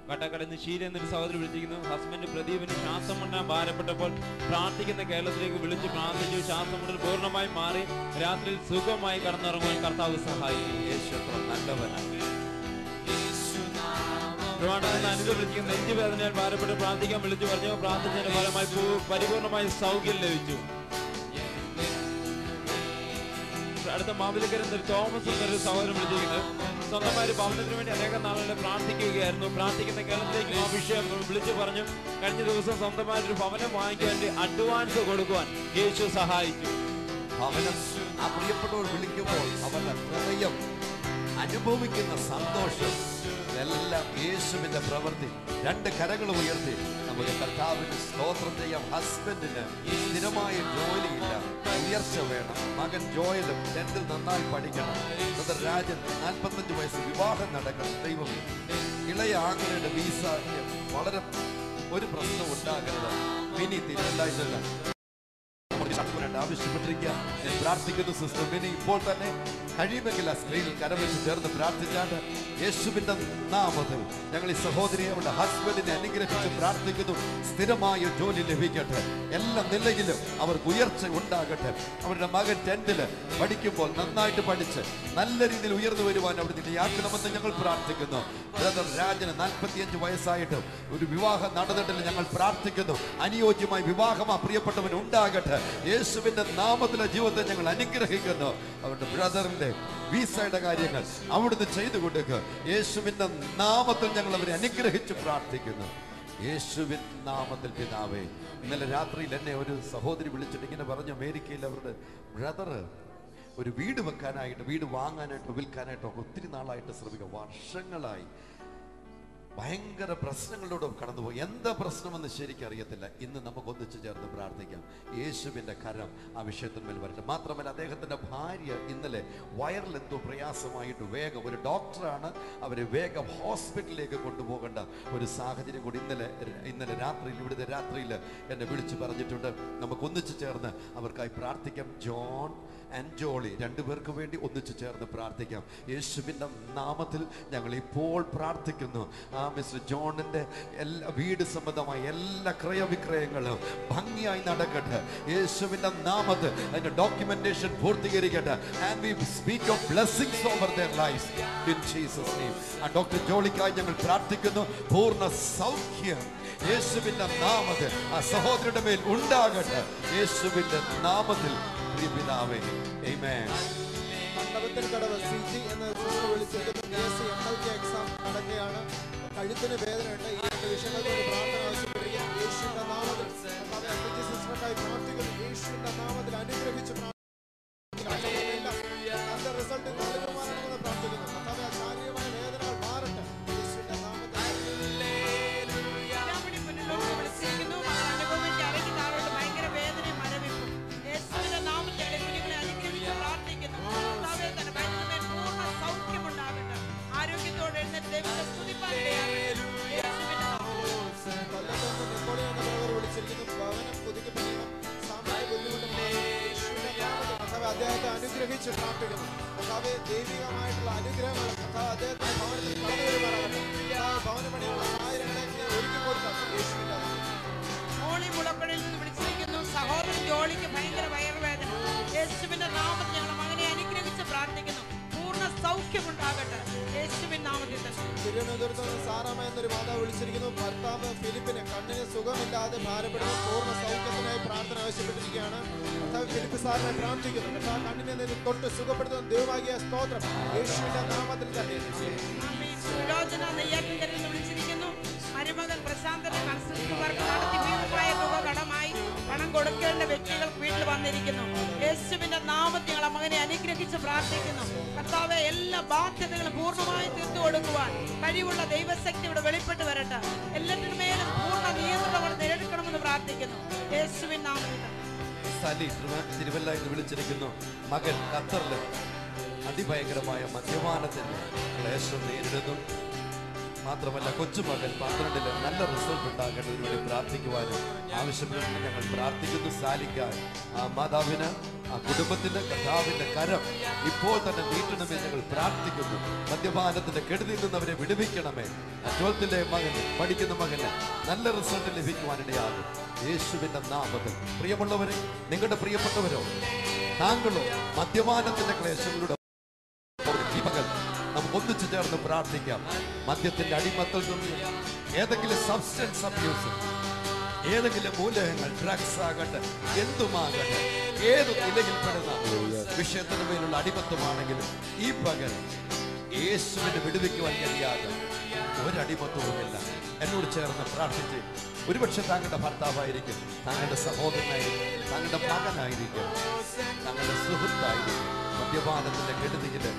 കട്ടക്കടന്ന് ഷീല എന്നൊരു സഹോദരി വിളിച്ചിരിക്കുന്നു. ഹസ്ബൻഡ് പ്രദീപിന് ശ്വാസം മുണ്ടാൻ ഭാരപ്പെട്ടപ്പോൾ പ്രാർത്ഥിക്കുന്ന കേരളത്തിലേക്ക് വിളിച്ച് പ്രാർത്ഥിച്ചു. ശ്വാസം മുണ്ടൽ പൂർണ്ണമായി മാറി രാത്രിയിൽ സുഖമായി കടന്നുറങ്ങുവാൻ കർത്താവ് സഹായിക്കും. യേശു അത്ര നല്ലവനാണ്. അനുഭവം വിളിച്ചിരിക്കുന്ന നെഞ്ചുവേദനയാൽ ഭാരപ്പെട്ട് പ്രാർത്ഥിക്കാൻ വിളിച്ചു പറഞ്ഞു. പ്രാർത്ഥിച്ചതിന്റെ ഫലമായി പരിപൂർണമായി സൗഖ്യം ലഭിച്ചു. അടുത്ത മാവിലക്കര തോമസ് എന്നൊരു സഹോദരൻ വിളിച്ചിരിക്കുന്നത്. സ്വന്തമായി ഭവനത്തിന് വേണ്ടി അനേകം നാളുകളെ പ്രാർത്ഥിക്കുകയായിരുന്നു. പ്രാർത്ഥിക്കുന്ന കേരളത്തിലേക്ക് ആ വിഷയം വിളിച്ചു പറഞ്ഞു. കഴിഞ്ഞ ദിവസം സ്വന്തമായിട്ടൊരു ഭവനം വാങ്ങിക്കാൻ വേണ്ടി അഡ്വാൻസ് കൊടുക്കുവാൻ യേശു സഹായിച്ചു. ഭവനം ആ പ്രിയപ്പെട്ടവർ വിളിക്കുമ്പോൾ അവരുടെ ഹൃദയം അനുഭവിക്കുന്ന സന്തോഷം എല്ലാം യേശുവിന്റെ പ്രവൃത്തി. രണ്ട് കരങ്ങൾ ഉയർത്തി നമുക്ക് കർത്താവിന് സ്തോത്രം ചെയ്യാം. ഹസ്ബൻഡിന് സ്ഥിരമായ ജോലിയില്ല, ഉയർച്ച വേണം. മകൻ ജോയലും 10th നന്നായി പഠിക്കണം. ബ്രദർ രാജൻ 45 വയസ്സ്, വിവാഹം നടക്കണം. ദൈവം ഇളയ ആങ്ങളുടെ വീസ വളരെ ഒരു പ്രശ്നം ഉണ്ടാകരുത്. മിനി തിരുവല്ലായിട്ടല്ല ആവശ്യപ്പെട്ടിരിക്കുക. ഞാൻ പ്രാർത്ഥിക്കുന്നു സിസ്റ്റർ മിനി ഇപ്പോൾ തന്നെ കഴിയുമെങ്കിൽ ആ സ്ക്രീനിൽ കരവെച്ച് ചേർന്ന് പ്രാർത്ഥിച്ചാണ്. യേശുവിന്റെ നാമത്തിൽ ഞങ്ങൾ ഈ സഹോദരിയെ അവരുടെ ഹസ്ബൻഡിനെ അനുഗ്രഹിച്ച് പ്രാർത്ഥിക്കുന്നു. സ്ഥിരമായ ജോലി ലഭിക്കട്ടെ, എല്ലാ നിലയിലും അവർക്ക് ഉയർച്ച ഉണ്ടാകട്ടെ. അവരുടെ മകൻ 10th പഠിക്കുമ്പോൾ നന്നായിട്ട് പഠിച്ച് നല്ല രീതിയിൽ ഉയർന്നു വരുവാൻ അവിടെ ഇടയാക്കണമെന്ന് ഞങ്ങൾ പ്രാർത്ഥിക്കുന്നു. ബ്രദർ രാജന് 45 വയസ്സായിട്ടും ഒരു വിവാഹം നടന്നിട്ടില്ല. ഞങ്ങൾ പ്രാർത്ഥിക്കുന്നു അനുയോജ്യമായ വിവാഹം ആ പ്രിയപ്പെട്ടവൻ ഉണ്ടാകട്ടെ. യേശുവിന്റെ നാമത്തിലെ ജീവിതത്തെ ഞങ്ങൾ അനുഗ്രഹിക്കുന്നു. അവരുടെ ബ്രദറിന്റെ വീസയുടെ കാര്യങ്ങൾ അവിടുന്ന് ചെയ്തു കൊടുക്കുക. യേശുവിന്റെ നാമത്തിൽ ഞങ്ങൾ അവരെ അനുഗ്രഹിച്ച് പ്രാർത്ഥിക്കുന്നു. യേശുവിൻ നാമത്തിൽ പിതാവേ. ഇന്നലെ രാത്രിയിൽ എന്നെ ഒരു സഹോദരി വിളിച്ചിട്ട് ഇങ്ങനെ പറഞ്ഞു, അമേരിക്കയിൽ അവരുടെ ബ്രദറ് ഒരു വീട് വെക്കാനായിട്ട്, വീട് വാങ്ങാനായിട്ടോ വിൽക്കാനായിട്ടോ ഒത്തിരി നാളായിട്ട് ശ്രമിക്കുക. വർഷങ്ങളായി ഭയങ്കര പ്രശ്നങ്ങളിലൂടെ കടന്നുപോയി. എന്താ പ്രശ്നമെന്ന് ശരിക്കും അറിയത്തില്ല. ഇന്ന് നമുക്ക് ഒന്നിച്ചു ചേർന്ന് പ്രാർത്ഥിക്കാം. യേശുവിന്റെ കരം ആ വിഷയത്തിന്മേൽ വരട്ടെ. മാത്രമല്ല അദ്ദേഹത്തിന്റെ ഭാര്യ ഇന്നലെ വയറിൽ എന്തോ പ്രയാസമായിട്ട് വേഗം, ഒരു ഡോക്ടറാണ് അവരെ വേഗം ഹോസ്പിറ്റലിലേക്ക് കൊണ്ടുപോകേണ്ട ഒരു സാഹചര്യം കൂടി ഇന്നലെ രാത്രിയിൽ, ഇവിടുത്തെ രാത്രിയിൽ എന്നെ വിളിച്ചു പറഞ്ഞിട്ടുണ്ട്. നമുക്ക് ഒന്നിച്ചു ചേർന്ന് അവർക്കായി പ്രാർത്ഥിക്കാം. ജോൺ ആൻഡ് ജോളി രണ്ടുപേർക്ക് വേണ്ടി ഒന്നിച്ചു ചേർന്ന് പ്രാർത്ഥിക്കാം. യേശുവിന്റെ നാമത്തിൽ ഞങ്ങൾ ഇപ്പോൾ പ്രാർത്ഥിക്കുന്നു. ആ മിസ്റ്റർ ജോണിന്റെ എല്ലാ വീട് സംബന്ധമായ എല്ലാ ക്രയവിക്രയങ്ങളും ഭംഗിയായി നടക്കട്ടെ. യേശുവിന്റെ നാമത്തിൽ അതിന്റെ ഡോക്യുമെന്റേഷൻ പൂർത്തീകരിക്കട്ടെ. And we speak of blessings over their lifes in Jesus name. ആ ഡോക്ടർ ജോളിക്കായി ഞങ്ങൾ പ്രാർത്ഥിക്കുന്നു. പൂർണ്ണ സൗഖ്യം യേശുവിന്റെ നാമത്തിൽ ആ സഹോദരിയുടെ മേൽ ഉണ്ടാകട്ടെ. യേശുവിന്റെ നാമത്തിൽ പിതാവേ, ആമേൻ. കടവ് സിജി എന്ന വിളിച്ചിരിക്കുന്ന എക്സാം നടക്കുകയാണ്. കഴുത്തിന് വേദനയുണ്ട്. ഈ രണ്ട് വിഷയങ്ങൾക്ക് പ്രാർത്ഥന ആവശ്യപ്പെടുകയും യേശുവിന്റെ നാമത്തിൽ സിസ്റ്റർക്കായി പ്രാർത്ഥിക്കുന്നു. യേശുവിന്റെ നാമത്തിൽ അനുഗ്രഹിച്ച് നല്ല റിസൾട്ട് നൽകുവാനാണെന്ന് പ്രാർത്ഥിക്കുന്നു. ശാരീരികമായ വേദനകൾ മാറട്ടെ. യേശുവിന്റെ നാമത്തിൽ ഭയങ്കര വേദനയും മരവിപ്പും യേശുവിന്റെ നാമത്തിൽ അനുഗ്രഹിച്ച് പ്രാർത്ഥിക്കുന്നു. പൂർണ്ണ സൗഖ്യമുണ്ടാകട്ടെ. ആരോഗ്യത്തോടെ എഴുന്നേറ്റ് ദൈവത്തെ സ്തുതിപ്പാനിടയാകട്ടെ. അദ്ദേഹത്തെ അനുഗ്രഹിച്ച് പ്രാർത്ഥിക്കുന്നു. ദൈവികമായിട്ടുള്ള അനുഗ്രഹങ്ങൾ അദ്ദേഹത്തിന്റെ ഭവനത്തിൽ കടന്നു വരുമാറാകട്ടെ. ഭവനപണിയുള്ള സാഹചര്യങ്ങളെ ഒരുക്കി കൊടുക്കാം. യേശുവിന്റെ മോളി മുളപ്പടിയിൽ നിന്ന് വിളിച്ചിരിക്കുന്നു. സഹോദരൻ ജോളിക്ക് ഭയങ്കര വയറുവേദന. യേശുവിന്റെ നാമത്തിൽ ഞങ്ങളുടെ മകനെ അനുഗ്രഹിച്ച് പ്രാർത്ഥിക്കുന്നു. പൂർണ്ണ സൗഖ്യമുണ്ടാകട്ടെ. യേശുവിൻ നാമത്തിൽ തന്നെ. തിരുവനന്തപുരത്ത് സാറാമ എന്നൊരു മാതാവ് വിളിച്ചിരിക്കുന്നു. ഭർത്താവ് ഫിലിപ്പിന് കണ്ണിന് സുഖമില്ലാതെ ഭാരപ്പെടുന്നു. പൂർണ്ണ സൗഖ്യത്തിനായി പ്രാർത്ഥന ആവശ്യപ്പെട്ടിരിക്കുകയാണ്. ഭർത്താവ് ഫിലിപ്പ് സാറിനെ പ്രാർത്ഥിക്കുന്നു. ഭർത്താവ് കണ്ണിനെ നിന്ന് തൊട്ട് സുഖപ്പെടുത്തുന്ന ദൈവമാകിയ സ്തോത്രം യേശുവിന്റെ നാമത്തിൽ തന്നെ. വിളിച്ചിരിക്കുന്നു. മരുമകൻ പ്രശാന്തന്റെ കൺസ്ട്രക്ഷൻ വർക്ക് നടത്തി ഭീമമായ തുക കടമായി പണം കൊടുക്കേണ്ട വ്യക്തികൾക്ക് വീട്ടിൽ വന്നിരിക്കുന്നു. യേശുവിന്റെ നാമത്തിൽ ഞങ്ങളെ മകനെ അനുഗ്രഹിച്ച് പ്രാർത്ഥിക്കുന്നു. കർത്താവെ, എല്ലാ ബാധ്യതകളും പൂർണ്ണമായി തീർത്തു കൊടുക്കുവാൻ കഴിവുള്ള ദൈവശക്തി ഇവിടെ വെളിപ്പെട്ട് വരട്ടെ. എല്ലാത്തിനും മേലും പൂർണ്ണ നിയന്ത്രണം നേടിയെടുക്കണമെന്ന് പ്രാർത്ഥിക്കുന്നു. യേശുവിൻ നാമത്തിൽ. തിരുവല്ല എന്ന് വിളിച്ചിരിക്കുന്നു. മകൻ ഖത്തറില് അതിഭയങ്കരമായ മദ്യപാനത്തിന്റെ ക്ലേശം നേരിടുന്നു. മാത്രമല്ല കൊച്ചുമകൻ 12 നല്ല റിസൾട്ട് ഉണ്ടാകേണ്ടതിന് വേണ്ടി പ്രാർത്ഥിക്കുവാനും ആവശ്യപ്പെടുന്നു. ഞങ്ങൾ പ്രാർത്ഥിക്കുന്നു. സാലിക്കാൻ ആ മാതാവിന്, ആ കുടുംബത്തിന് കർത്താവിന്റെ കരം ഇപ്പോൾ തന്നെ നീട്ടണമേ ഞങ്ങൾ പ്രാർത്ഥിക്കുന്നു. മദ്യപാനത്തിന്റെ കെടുതിയിൽ നിന്ന് അവരെ വിടുവിക്കണമേ. 12th മകന്, പഠിക്കുന്ന മകന് നല്ല റിസൾട്ട് ലഭിക്കുവാനിടയാകും യേശുവിന്റെ നാമത്തിൽ. പ്രിയമുള്ളവരെ, നിങ്ങളുടെ പ്രിയപ്പെട്ടവരോ താങ്കളോ മദ്യപാനത്തിന്റെ ക്ലേശങ്ങളുടെ നമുക്ക് ഒന്നിച്ചു ചേർന്ന് പ്രാർത്ഥിക്കാം. മദ്യത്തിന്റെ അടിമത്തിൽ നിന്ന്, ഏതെങ്കിലും സബ്സ്റ്റൻസ് അബ്യൂസ്, ഏതെങ്കിലും മൂലകങ്ങൾ, ഡ്രഗ്സ് ആകട്ടെ, എന്തുമാകട്ടെ, ഏത് നിലയിൽപ്പെടുന്ന വിഷയത്തിന് മേലുള്ള അടിമത്വമാണെങ്കിലും ഈ പകൽ യേശുവിനെ വിടുവിക്കുവാൻ കഴിയാതെ ഒരടിമത്വവുമില്ല. എന്നോട് ചേർന്ന് പ്രാർത്ഥിച്ച്, ഒരുപക്ഷെ താങ്കളുടെ ഭർത്താവായിരിക്കും, താങ്കളുടെ സഹോദരനായിരിക്കും, താങ്കളുടെ മകനായിരിക്കും, താങ്കളുടെ സുഹൃത്തായിരിക്കും, മദ്യപാനത്തിന്റെ കെടുതിയില്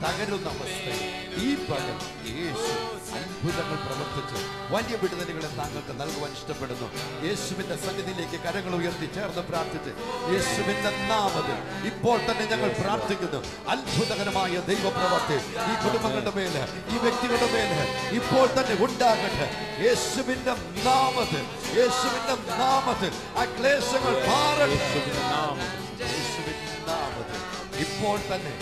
തകരുന്ന അവസ്ഥയിൽ ഈ പകൽ യേശു അത്ഭുതങ്ങൾ പ്രവർത്തിച്ച് വലിയ വിടുതലുകളെ താങ്കൾക്ക് നൽകുവാൻ ഇഷ്ടപ്പെടുന്നു. യേശുവിന്റെ സന്നിധിയിലേക്ക് കരങ്ങൾ ഉയർത്തി ചേർന്ന് പ്രാർത്ഥിച്ച്, യേശുവിന്റെ നാമത്തിൽ ഇപ്പോൾ തന്നെ ഞങ്ങൾ പ്രാർത്ഥിക്കുന്നു. അത്ഭുതകരമായ ദൈവപ്രവർത്തി ഈ കുടുംബങ്ങളുടെ മേല്, ഈ വ്യക്തികളുടെ മേല് ഇപ്പോൾ തന്നെ ഉണ്ടാകട്ടെ. യേശുവിന്റെ നാമത്തിൽ, യേശുവിന്റെ നാമത്തിൽ ആ ക്ലേശങ്ങൾ മാറട്ടെ. യേശുവിന്റെ നാമത്തിൽ ഇപ്പോൾ തന്നെ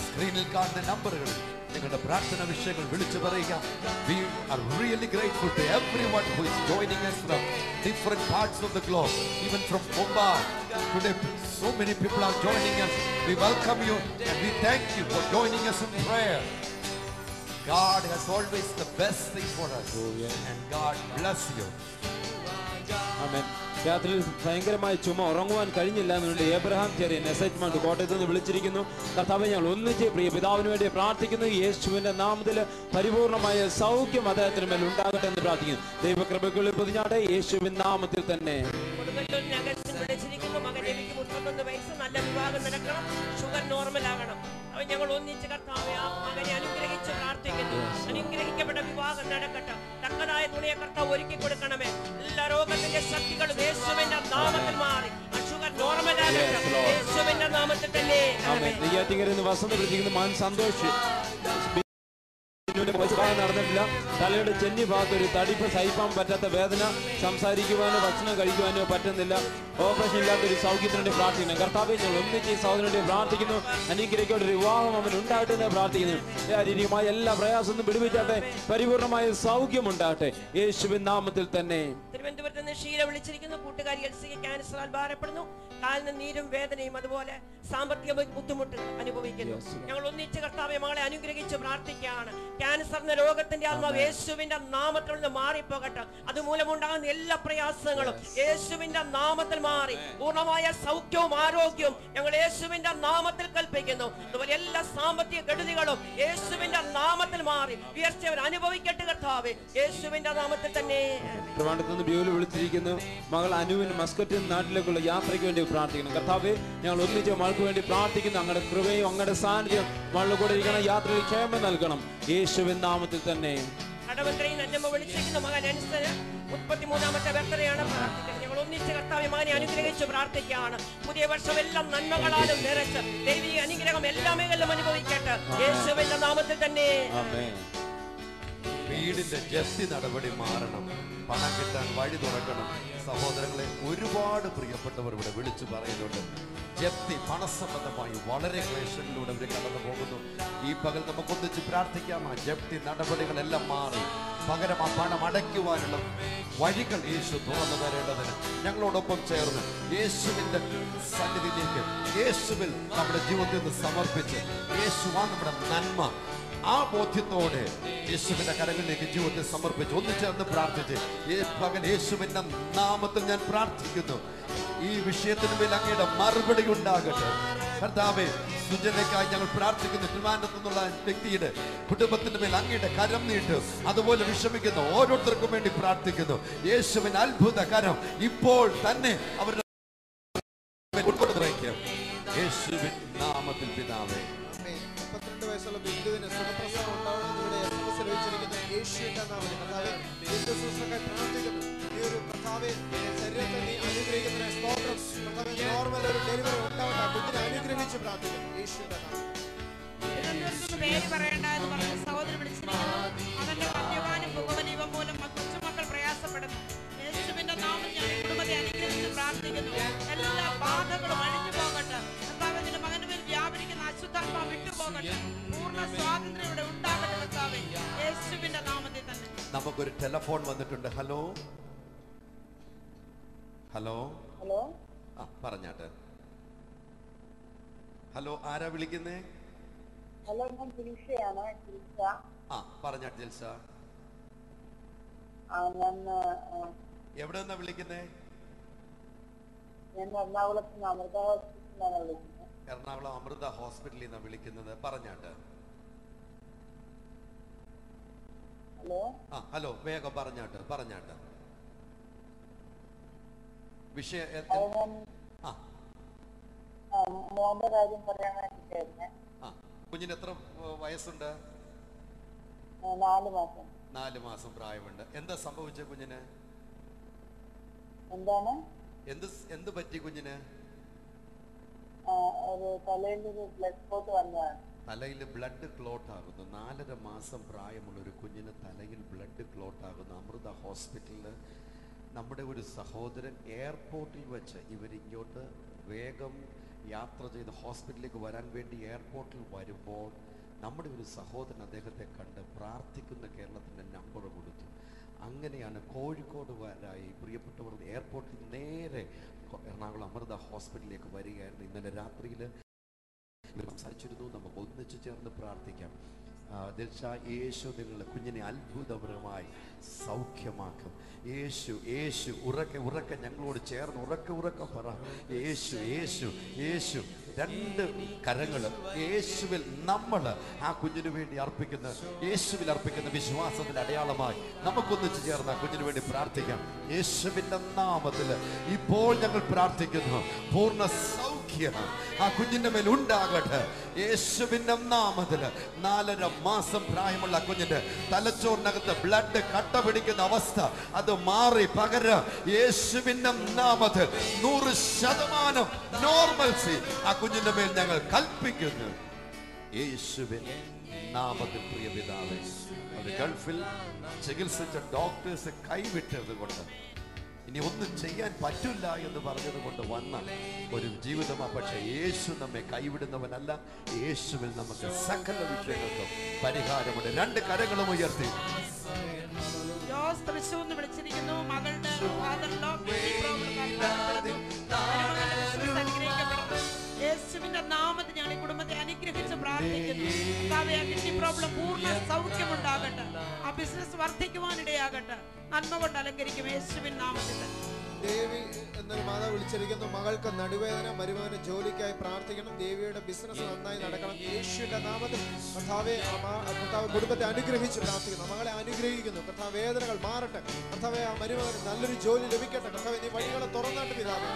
സ്ക്രീനിൽ കാണുന്ന നമ്പറുകളിൽ നിങ്ങളുടെ പ്രാർത്ഥന വിഷയങ്ങൾ വിളിച്ചു പറയുക. We are really grateful to everyone who is joining us from different parts of the globe, even from Mumbai. Today so many people are joining us. We welcome you and we thank you for joining us in prayer. God has always the best thing for us. And God bless you. ആമേൻ. രാത്രിയിൽ ഭയങ്കരമായ ചുമ, ഉറങ്ങുവാൻ കഴിഞ്ഞില്ല എന്നുകൊണ്ട് ഏബ്രഹാം ചെറിയ നെസറ്റ്മെന്റ് കോട്ടയത്ത് നിന്ന് വിളിച്ചിരിക്കുന്നു. കർത്താവേ, ഞങ്ങൾ ഒന്നിച്ച് പ്രിയ പിതാവിന് വേണ്ടി പ്രാർത്ഥിക്കുന്നു. യേശുവിന്റെ നാമത്തിൽ പരിപൂർണമായ സൗഖ്യം അദ്ദേഹത്തിന് മേൽ ഉണ്ടാകട്ടെ എന്ന് പ്രാർത്ഥിക്കുന്നു. ദൈവകൃപകളിൽ പൊതിഞ്ഞാട്ടെ യേശുവിൻ നാമത്തിൽ തന്നെ. നല്ല വിവാഹം നടക്കണം, ഷുഗർ നോർമൽ ആകണം. ഞങ്ങൾ ഒന്നിച്ച് കർത്താവേ ആ മകനെ അനുഗ്രഹിച്ച് പ്രാർത്ഥിക്കുന്നു. അനുഗ്രഹിക്കപ്പെട്ട വിവാഹം നടക്കട്ടെ. തക്കതായ തുണിയെ കർത്താവ് ഒരുക്കി കൊടുക്കണമേ. എല്ലാ രോഗത്തിന്റെ ശക്തികളും യേശുവിന്റെ നാമത്തിൽ മാറി ഷുഗർ നോർമൽ ആകട്ടെ. യേശുവിന്റെ നാമത്തിൽ തന്നെ. വസന്ത വിളിച്ചിരിക്കുന്ന മാൻ സന്തോഷ് നടന്നിട്ടില്ല. തലയുടെ ചെന്നി ഭാഗത്ത് ഒരു തടിപ്പ് സഹിപ്പാൻ പറ്റാത്ത വേദന, സംസാരിക്കുവാനോ ഭക്ഷണം കഴിക്കുവാനോ പറ്റുന്നില്ല. ഓപ്പറേഷൻ ഇല്ലാത്തൊരു സൗഖ്യത്തിനുവേണ്ടി പ്രാർത്ഥിക്കുന്നു. കർത്താവേ, ഞങ്ങൾ ഒന്നിച്ച് ഈ സഹോദരനുവേണ്ടി പ്രാർത്ഥിക്കുന്നു. അനുഗ്രഹിക്കേണ്ട ഒരു വിവാഹം അവൻ ഉണ്ടാകട്ടെ എന്ന് പ്രാർത്ഥിക്കുന്നു. ശാരീരികമായ എല്ലാ പ്രയാസവും വിടുവിച്ചാട്ടെ, പരിപൂർണമായ സൗഖ്യം ഉണ്ടാകട്ടെ യേശുവിൻ നാമത്തിൽ തന്നെ. തിരുവനന്തപുരത്ത് നിന്ന് ഷീല വിളിച്ചിരിക്കുന്നു. കൂട്ടുകാരി എൽസിക്ക് ക്യാൻസറാൽ ഭാരപ്പെടുന്നു. കാലിന് നീരും വേദനയും അതുപോലെ സാമ്പത്തിക ബുദ്ധിമുട്ട് അനുഭവിക്കുന്നു. ഞങ്ങൾ ഒന്നിച്ച് കർത്താവേ മകളെ അനുഗ്രഹിച്ച് പ്രാർത്ഥിക്കുകയാണ്. ക്യാൻസർ എന്ന രോഗത്തിന്റെ ആത്മാവ് യേശുവിന്റെ നാമത്തിൽ നിന്ന് മാറിപ്പോകട്ടെ. അതുമൂലമുണ്ടാകുന്ന എല്ലാ പ്രയാസങ്ങളും യേശുവിന്റെ നാമത്തിൽ മാറി പൂർണ്ണമായ സൗഖ്യവും ആരോഗ്യവും ഞങ്ങൾ യേശുവിന്റെ നാമത്തിൽ കൽപ്പിക്കുന്നു. അതുപോലെ എല്ലാ സാമ്പത്തിക കെടുതികളും യേശുവിന്റെ നാമത്തിൽ മാറി ഉയർച്ചവർ അനുഭവിക്കട്ടെ കർത്താവേ യേശുവിന്റെ നാമത്തിൽ തന്നെ. വിളിച്ചിരിക്കുന്നു. മകൾ അനുവിന് മസ്കറ്റിൽ നാട്ടിലേക്കുള്ള യാത്രയ്ക്ക് വേണ്ടി പ്രാർത്ഥിക്കുന്നു. കർത്താവേ, ഞങ്ങൾ ഒന്നിച്ച് മകൾക്ക് വേണ്ടി പ്രാർത്ഥിക്കുന്നു. അങ്ങയുടെ കൃപയും അങ്ങയുടെ സാന്നിധ്യം മകളുടെ കൂടെ ഇരിക്കണം. യാത്രയിൽ ക്ഷേമം നൽകണം യേശുവിൻ നാമത്തിൽ തന്നെ. കടവന്ത്രയിൽ അന്നമ്മ വിളിച്ചിരിക്കുന്ന മകൻ അനുസരിച്ച് 33ാമത്തെ ബർത്ത്ഡേയാണ് പ്രാർത്ഥിക്കുന്നത്. ഞങ്ങൾ ഒന്നിച്ച് കർത്താവേ മകനെ അനുഗ്രഹിച്ച് പ്രാർത്ഥിക്കുകയാണ്. പുതിയ വർഷം എല്ലാം നന്മകളാലും നിറച്ച് ദൈവിക അനുഗ്രഹം എല്ലാ മേഖലയിലും അനുഭവിക്കട്ടെ യേശുവിന്റെ നാമത്തിൽ തന്നെ. വീടിന്റെ ജപ്തി നടപടി മാറണം, പണം കിട്ടാൻ വഴി തുറക്കണം. സഹോദരങ്ങളെ, ഒരുപാട് പ്രിയപ്പെട്ടവർ ഇവിടെ വിളിച്ചു പറയുന്നുണ്ട്. ജപ്തി പണസംബന്ധമായി വളരെ ക്ലേശങ്ങളിലൂടെ അവർ കടന്നു പോകുന്നു. ഈ പകൽ നമുക്കൊന്നിച്ച് പ്രാർത്ഥിക്കാം. ആ ജപ്തി നടപടികളെല്ലാം മാറി പകരം ആ പണം അടയ്ക്കുവാനുള്ള വഴികൾ യേശു തുറന്നു തരേണ്ടതിന് ഞങ്ങളോടൊപ്പം ചേർന്ന് യേശുവിന്റെ സന്നിധിയിലേക്ക് യേശുവിൽ നമ്മുടെ ജീവിതത്തിൽ നിന്ന് സമർപ്പിച്ച് യേശുവാണ് നമ്മുടെ നന്മ, ആ ബോധ്യത്തോടെ യേശുവിന്റെ കരങ്ങളിലേക്ക് ജീവിതത്തെ സമർപ്പിച്ച് ഒന്നിച്ചേർന്ന് പ്രാർത്ഥിച്ച് പകൽ യേശുവിന്റെ നാമത്തിൽ ഞാൻ പ്രാർത്ഥിക്കുന്നു. ഈ വിഷയത്തിന് മേൽ അങ്ങയുടെ മറുപടി ഉണ്ടാകട്ടെ. കർത്താവേ, സുജനയ്ക്കായി ഞങ്ങൾ പ്രാർത്ഥിക്കുന്നു. ട്രിവാൻഡ്രത്ത് നിന്നുള്ള വ്യക്തിയുടെ കുടുംബത്തിന്റെ മേൽ അങ്ങയുടെ കരം നീട്ട്. അതുപോലെ വിഷമിക്കുന്ന ഓരോരുത്തർക്കും വേണ്ടി പ്രാർത്ഥിക്കുന്നു. യേശുവിന്റെ അത്ഭുത കരം ഇപ്പോൾ തന്നെ അവരുടെ യേശുവിൻ നാമത്തിൽ പിതാവേ. 32 വയസ്സുള്ള ബിന്ദുവിന് സുഖപ്രസവം ഉണ്ടാവണമെന്ന് ഇവിടെ SMS ലഭിച്ചിരിക്കുന്നു. യേശുവിന്റെ നാമത്തിൽ കർത്താവേ, ബിന്ദു സിസ്റ്റർക്കായി പ്രാർത്ഥിക്കുന്നു. ഈ ഒരു കർത്താവേ ശരീരത്തെ നീ അനുഗ്രഹിക്കുന്ന സ്തോത്രം. കർത്താവേ, നോർമൽ ഒരു ഡെലിവറി ഉണ്ടാവട്ടെ. കുഞ്ഞിനെ അനുഗ്രഹിച്ച് പ്രാർത്ഥിക്കുന്നു യേശുവിന്റെ നാമത്തിൽ. പേര് പറയണ്ട എന്ന് പറഞ്ഞ് സഹോദരൻ വിളിച്ചിരിക്കുന്നു. അവന്റെ മദ്യപാനും പുകവലി ഇവ മൂലം കൊച്ചുമക്കൾ പ്രയാസപ്പെടുന്നു. യേശുവിന്റെ നാമത്തിൽ ഞാൻ കുടുംബത്തെ അനുഗ്രഹിച്ച് പ്രാർത്ഥിക്കുന്നു. എല്ലാ ബാധകളും അഴിഞ്ഞു പോകട്ടെ. കർത്താവിന്റെ മകന് മേൽ വ്യാപരിക്കുന്ന അശുദ്ധാത്മാവ് വിട്ടുപോകട്ടെ. പൂർണ്ണ സ്വാതന്ത്ര്യം ഇവിടെ ഉണ്ടാകട്ടെ കർത്താവേ യേശുവിന്റെ നാമത്തിൽ തന്നെ. നമുക്കൊരു ടെലിഫോൺ വന്നിട്ടുണ്ട്. ഹലോ ഹലോ ഹലോ, ആ പറഞ്ഞാട്ടെ. ഹലോ, ആരാ വിളിക്കുന്നേ? ഹലോ, ഞാൻ ജിൽസയാണ്. ജിൽസ. ആ പറഞ്ഞാട്ടെ ജിൽസ. ഞാൻ എവിടെ നിന്നാ വിളിക്കുന്നേ? ഞാൻ എറണാകുളത്ത് നിന്ന് അമൃത ഹോസ്പിറ്റലിലാണ് വിളിക്കുന്നത്. എറണാകുളം അമൃത ഹോസ്പിറ്റലിൽ നിന്നാണ് വിളിക്കുന്നത്. പറഞ്ഞാട്ട്. ഹലോ. ഹലോ, വേഗം പറഞ്ഞാട്ട്. വിഷയം മോന്റെ കാര്യം പറയാൻ വേണ്ടിട്ടായിരുന്നേ. കുഞ്ഞിന് എത്ര വയസ്സുണ്ട്? 4 മാസം. 4 മാസം പ്രായമുണ്ട്. എന്താ സംഭവിച്ച കുഞ്ഞിന്? എന്താണ്? എന്ത് പറ്റി കുഞ്ഞിന്? ഒരു തലയിൽ ഒരു ബ്ലഡ് ക്ലോട്ട് വന്നതാണ്. തലയിൽ ബ്ലഡ് ക്ലോട്ട് ആകുന്നു. 4.5 മാസം പ്രായമുള്ള ഒരു കുഞ്ഞിന് തലയിൽ ബ്ലഡ് ക്ലോട്ട് ആകുന്നു. അമൃത ഹോസ്പിറ്റലിൽ നമ്മുടെ ഒരു സഹോദരൻ എയർപോർട്ടിൽ വെച്ച് ഇവരിങ്ങോട്ട് വേഗം യാത്ര ചെയ്ത് ഹോസ്പിറ്റലിലേക്ക് വരാൻ വേണ്ടി എയർപോർട്ടിൽ വരുമ്പോൾ നമ്മുടെ ഒരു സഹോദരൻ അദ്ദേഹത്തെ കണ്ട് പ്രാർത്ഥിക്കുന്ന കേരളത്തിൻ്റെ നമ്പർ കൊടുത്തു. അങ്ങനെയാണ് കോഴിക്കോട് വരായി പ്രിയപ്പെട്ടവർ എയർപോർട്ടിൽ നേരെ എറണാകുളം അമൃത ഹോസ്പിറ്റലിലേക്ക് വരികയായിരുന്നു. ഇന്നലെ രാത്രിയിൽ സംസാരിച്ചിരുന്നു. നമുക്ക് ഒന്നിച്ചു ചേർന്ന് പ്രാർത്ഥിക്കാം. യേശു നിങ്ങളുടെ കുഞ്ഞിനെ അത്ഭുതപരമായി സൗഖ്യമാക്കും. യേശു ഉറക്കെ ഞങ്ങളോട് ചേർന്ന് ഉറക്കെ പറ. യേശു 2 കരങ്ങളും യേശുവിൽ നമ്മൾ ആ കുഞ്ഞിനു വേണ്ടി അർപ്പിക്കുന്ന വിശ്വാസത്തിന്റെ അടയാളമായി നമുക്കൊന്നിച്ചു ചേർന്ന് ആ കുഞ്ഞിനു വേണ്ടി പ്രാർത്ഥിക്കാം. യേശുവിന്റെ നാമത്തിൽ ഇപ്പോൾ ഞങ്ങൾ പ്രാർത്ഥിക്കുന്നു. പൂർണ്ണ സൗഖ്യം ആ കുഞ്ഞിന്റെ മേൽ ഉണ്ടാകട്ടെ. യേശുവിന്റെ നാമത്തിൽ 4.5 മാസം പ്രായമുള്ള കുഞ്ഞിന്റെ തലച്ചോറിനകത്ത് ബ്ലഡ് കട്ട പിടിക്കുന്ന അവസ്ഥ അത് മാറി പകരം യേശുവിന്റെ നാമത്തിൽ 100% നോർമൽസി ആ കുഞ്ഞിന്റെ മേൽ ഞങ്ങൾ കൽപ്പിക്കുന്നു. യേശുവിന്റെ നാമത്തിൽ. പ്രിയ പിതാവേ, അവർ ഗൾഫിൽ ചികിത്സിച്ച ഡോക്ടേഴ്സ് കൈവിട്ടത് കൊണ്ട് ഇനി ഒന്നും ചെയ്യാൻ പറ്റില്ല എന്ന് പറഞ്ഞത് കൊണ്ട് വന്ന ഒരു ജീവിതമാണ്. പക്ഷെ യേശു നമ്മെ കൈവിടുന്നവനല്ല. യേശുവിൽ നമുക്ക് സകല വിഷയങ്ങൾക്കും പരിഹാരമുണ്ട്. 2 കരങ്ങളും ഉയർത്തി. ജോസ് തൃശ്ശൂർ വിളിച്ചിരിക്കുന്നു. മകളുടെ ഫാദറിലോ യേശുവിന്റെ നാമത്തിൽ ഞങ്ങൾ ഈ കുടുംബത്തെ അനുഗ്രഹിച്ച് പ്രാർത്ഥിക്കുന്നു. കിഡ്നി പ്രോബ്ലം പൂർണ്ണ സൗഖ്യമുണ്ടാകട്ടെ. ആ ബിസിനസ് വർദ്ധിക്കുവാനിടയാകട്ടെ. നന്മ കൊണ്ട് അലങ്കരിക്കും യേശുവിൻ നാമത്തിൽ. ദേവി എന്നൊരു മാതാവ് വിളിച്ചിരിക്കുന്നു. മകൾക്ക് നടുവേദന, മരുമകന് ജോലിക്കായി പ്രാർത്ഥിക്കണം. ദേവിയുടെ ബിസിനസ് നന്നായി നടക്കണം. യേശുവിന്റെ നാമത്തിൽ കർത്താവേ കുടുംബത്തെ അനുഗ്രഹിച്ച് പ്രാർത്ഥിക്കുന്നു. മകളെ അനുഗ്രഹിക്കുന്നു. കർത്താവ് വേദനകൾ മാറട്ടെ. കർത്താവേ ആ മരുമകന് നല്ലൊരു ജോലി ലഭിക്കട്ടെ. കർത്താവേ നീ വഴികളെ തുറന്നാട്ട് പിതാവേ.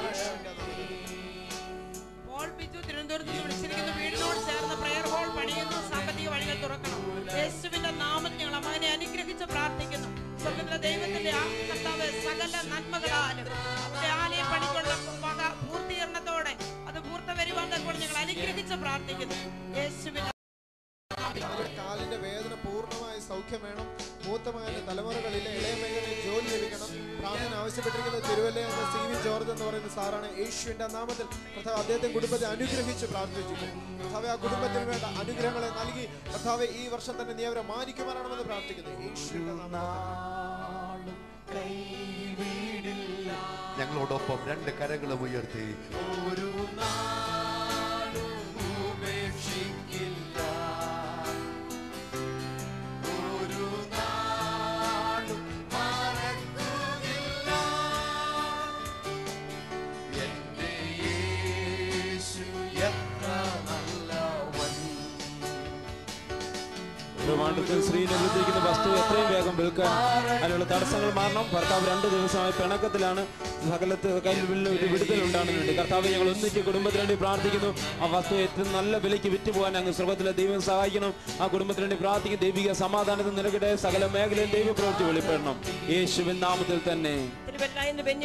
പോൾ ബിജു തിരുവനന്തപുരത്ത് വിളിച്ചിരിക്കുന്നു. വീടിനോട് ചേർന്ന് പ്രയർ ഹോൾ പണിയുന്നു. സാമ്പത്തിക വഴികൾ തുറക്കണം. യേശുവിന്റെ നാമത്തിൽ ഞങ്ങൾ മകനെ അനുഗ്രഹിച്ച് പ്രാർത്ഥിക്കുന്നു. സ്വർഗ്ഗത്തിലെ ദൈവത്തിന്റെ കർത്താവ് സകല നന്മകളാലും അവരുടെ ആലയ പണിക്കുള്ള പൂർത്തീകരണത്തോടെ അത് പൂർത്ത വരുവാൻ കൊണ്ട് ഞങ്ങൾ അനുഗ്രഹിച്ച് പ്രാർത്ഥിക്കുന്നു. യേശുവിന്റെ കാലിന്റെ വേദന പൂർണ്ണമായി സൗഖ്യം വേണം. മൂത്തമകന്റെ തലമുറകളിലെ ഇളയ മകനെ ജോലി ലഭിക്കണം. പ്രാർത്ഥന ആവശ്യപ്പെട്ടിരിക്കുന്നത് തിരുവല്ല എന്ന CV ജോർജ് എന്ന് പറയുന്ന സാറാണ്. യേശുവിന്റെ നാമത്തിൽ കർത്താവ് അദ്ദേഹത്തെ കുടുംബത്തെ അനുഗ്രഹിച്ച് പ്രാർത്ഥിച്ചിരിക്കുന്നു. കർത്താവ് ആ കുടുംബത്തിന് വേണ്ട അനുഗ്രഹങ്ങളെ നൽകി കർത്താവ് ഈ വർഷം തന്നെ നീ അവരെ മാനിക്കുവാനാണെന്ന് പ്രാർത്ഥിക്കുന്നു. യേശുവിന്റെ നാമത്തിൽ ഞങ്ങളോടൊപ്പം 2 കരങ്ങളും ഉയർത്തി. ഒരു സ്ത്രീനെ വിളിച്ചിരിക്കുന്ന വസ്തു എത്രയും വേഗം വിൽക്കാൻ അതിനുള്ള തടസ്സങ്ങൾ മാറണം. ഭർത്താവ് 2 ദിവസമായി പിണക്കത്തിലാണ്. സകലത്ത് കയ്യിൽ ഒരു വിടുതലുണ്ടാകുന്നുണ്ട്. കർത്താവ് ഞങ്ങൾ ഒന്നിച്ച് കുടുംബത്തിന് വേണ്ടി പ്രാർത്ഥിക്കുന്നു. ആ വസ്തു ഏറ്റവും നല്ല വിലയ്ക്ക് വിറ്റുപോകാൻ അങ്ങ് സ്വർഗ്ഗത്തിലെ ദൈവം സഹായിക്കണം. ആ കുടുംബത്തിന് വേണ്ടി പ്രാർത്ഥിക്കും. ദൈവിക സമാധാനത്തിൽ നിലകിടെ സകല മേഖലയിൽ ദൈവ പ്രവൃത്തി വെളിപ്പെടണം. യേശുവിൻ നാമത്തിൽ തന്നെ.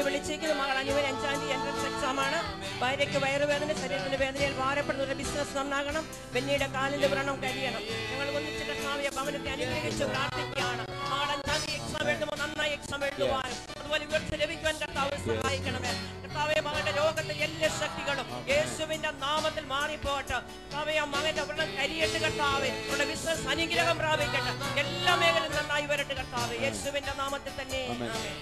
വിളിച്ചിരിക്കുന്നു. മകൾ 5-ാം തീയതി എൻട്രൻസ് എക്സാം ആണ്. ഭാര്യയ്ക്ക് വയറുവേദന, ശരീരത്തിന്റെ വേദനയിൽ ഭാരപ്പെടുന്ന ബിസിനസ് നന്നാകണം. ബെന്നിയുടെ കാലിന്റെ വ്രണം കഴിയണം. ഞങ്ങൾ ഒന്നിച്ച് കർത്താവിയെ ഭവനത്തെ അനുഗ്രഹിച്ച് പ്രാർത്ഥിക്കുകയാണ്. മകൾ 5-ാം തീയതി എക്സാം എഴുതുമ്പോൾ നന്നായി എക്സാം എഴുതുവാനും അതുപോലെ ഉയർച്ച ലഭിക്കുവാൻ കർത്താവ് സഹായിക്കണമേ. കർത്താവെ മകളുടെ രോഗത്തിൽ എല്ലാ ശക്തികളും യേശുവിന്റെ നാമത്തിൽ മാറിപ്പോട്ടെ. കർത്താവെ ആ മകന്റെ വ്രണം കരിയട്ട് കർത്താവെ, അവരുടെ ബിസിനസ് അനുഗ്രഹം പ്രാപിക്കട്ടെ, എല്ലാ മേഖലയും നന്നായി വരട്ടെ കർത്താവെ, യേശുവിന്റെ നാമത്തിൽ തന്നെ.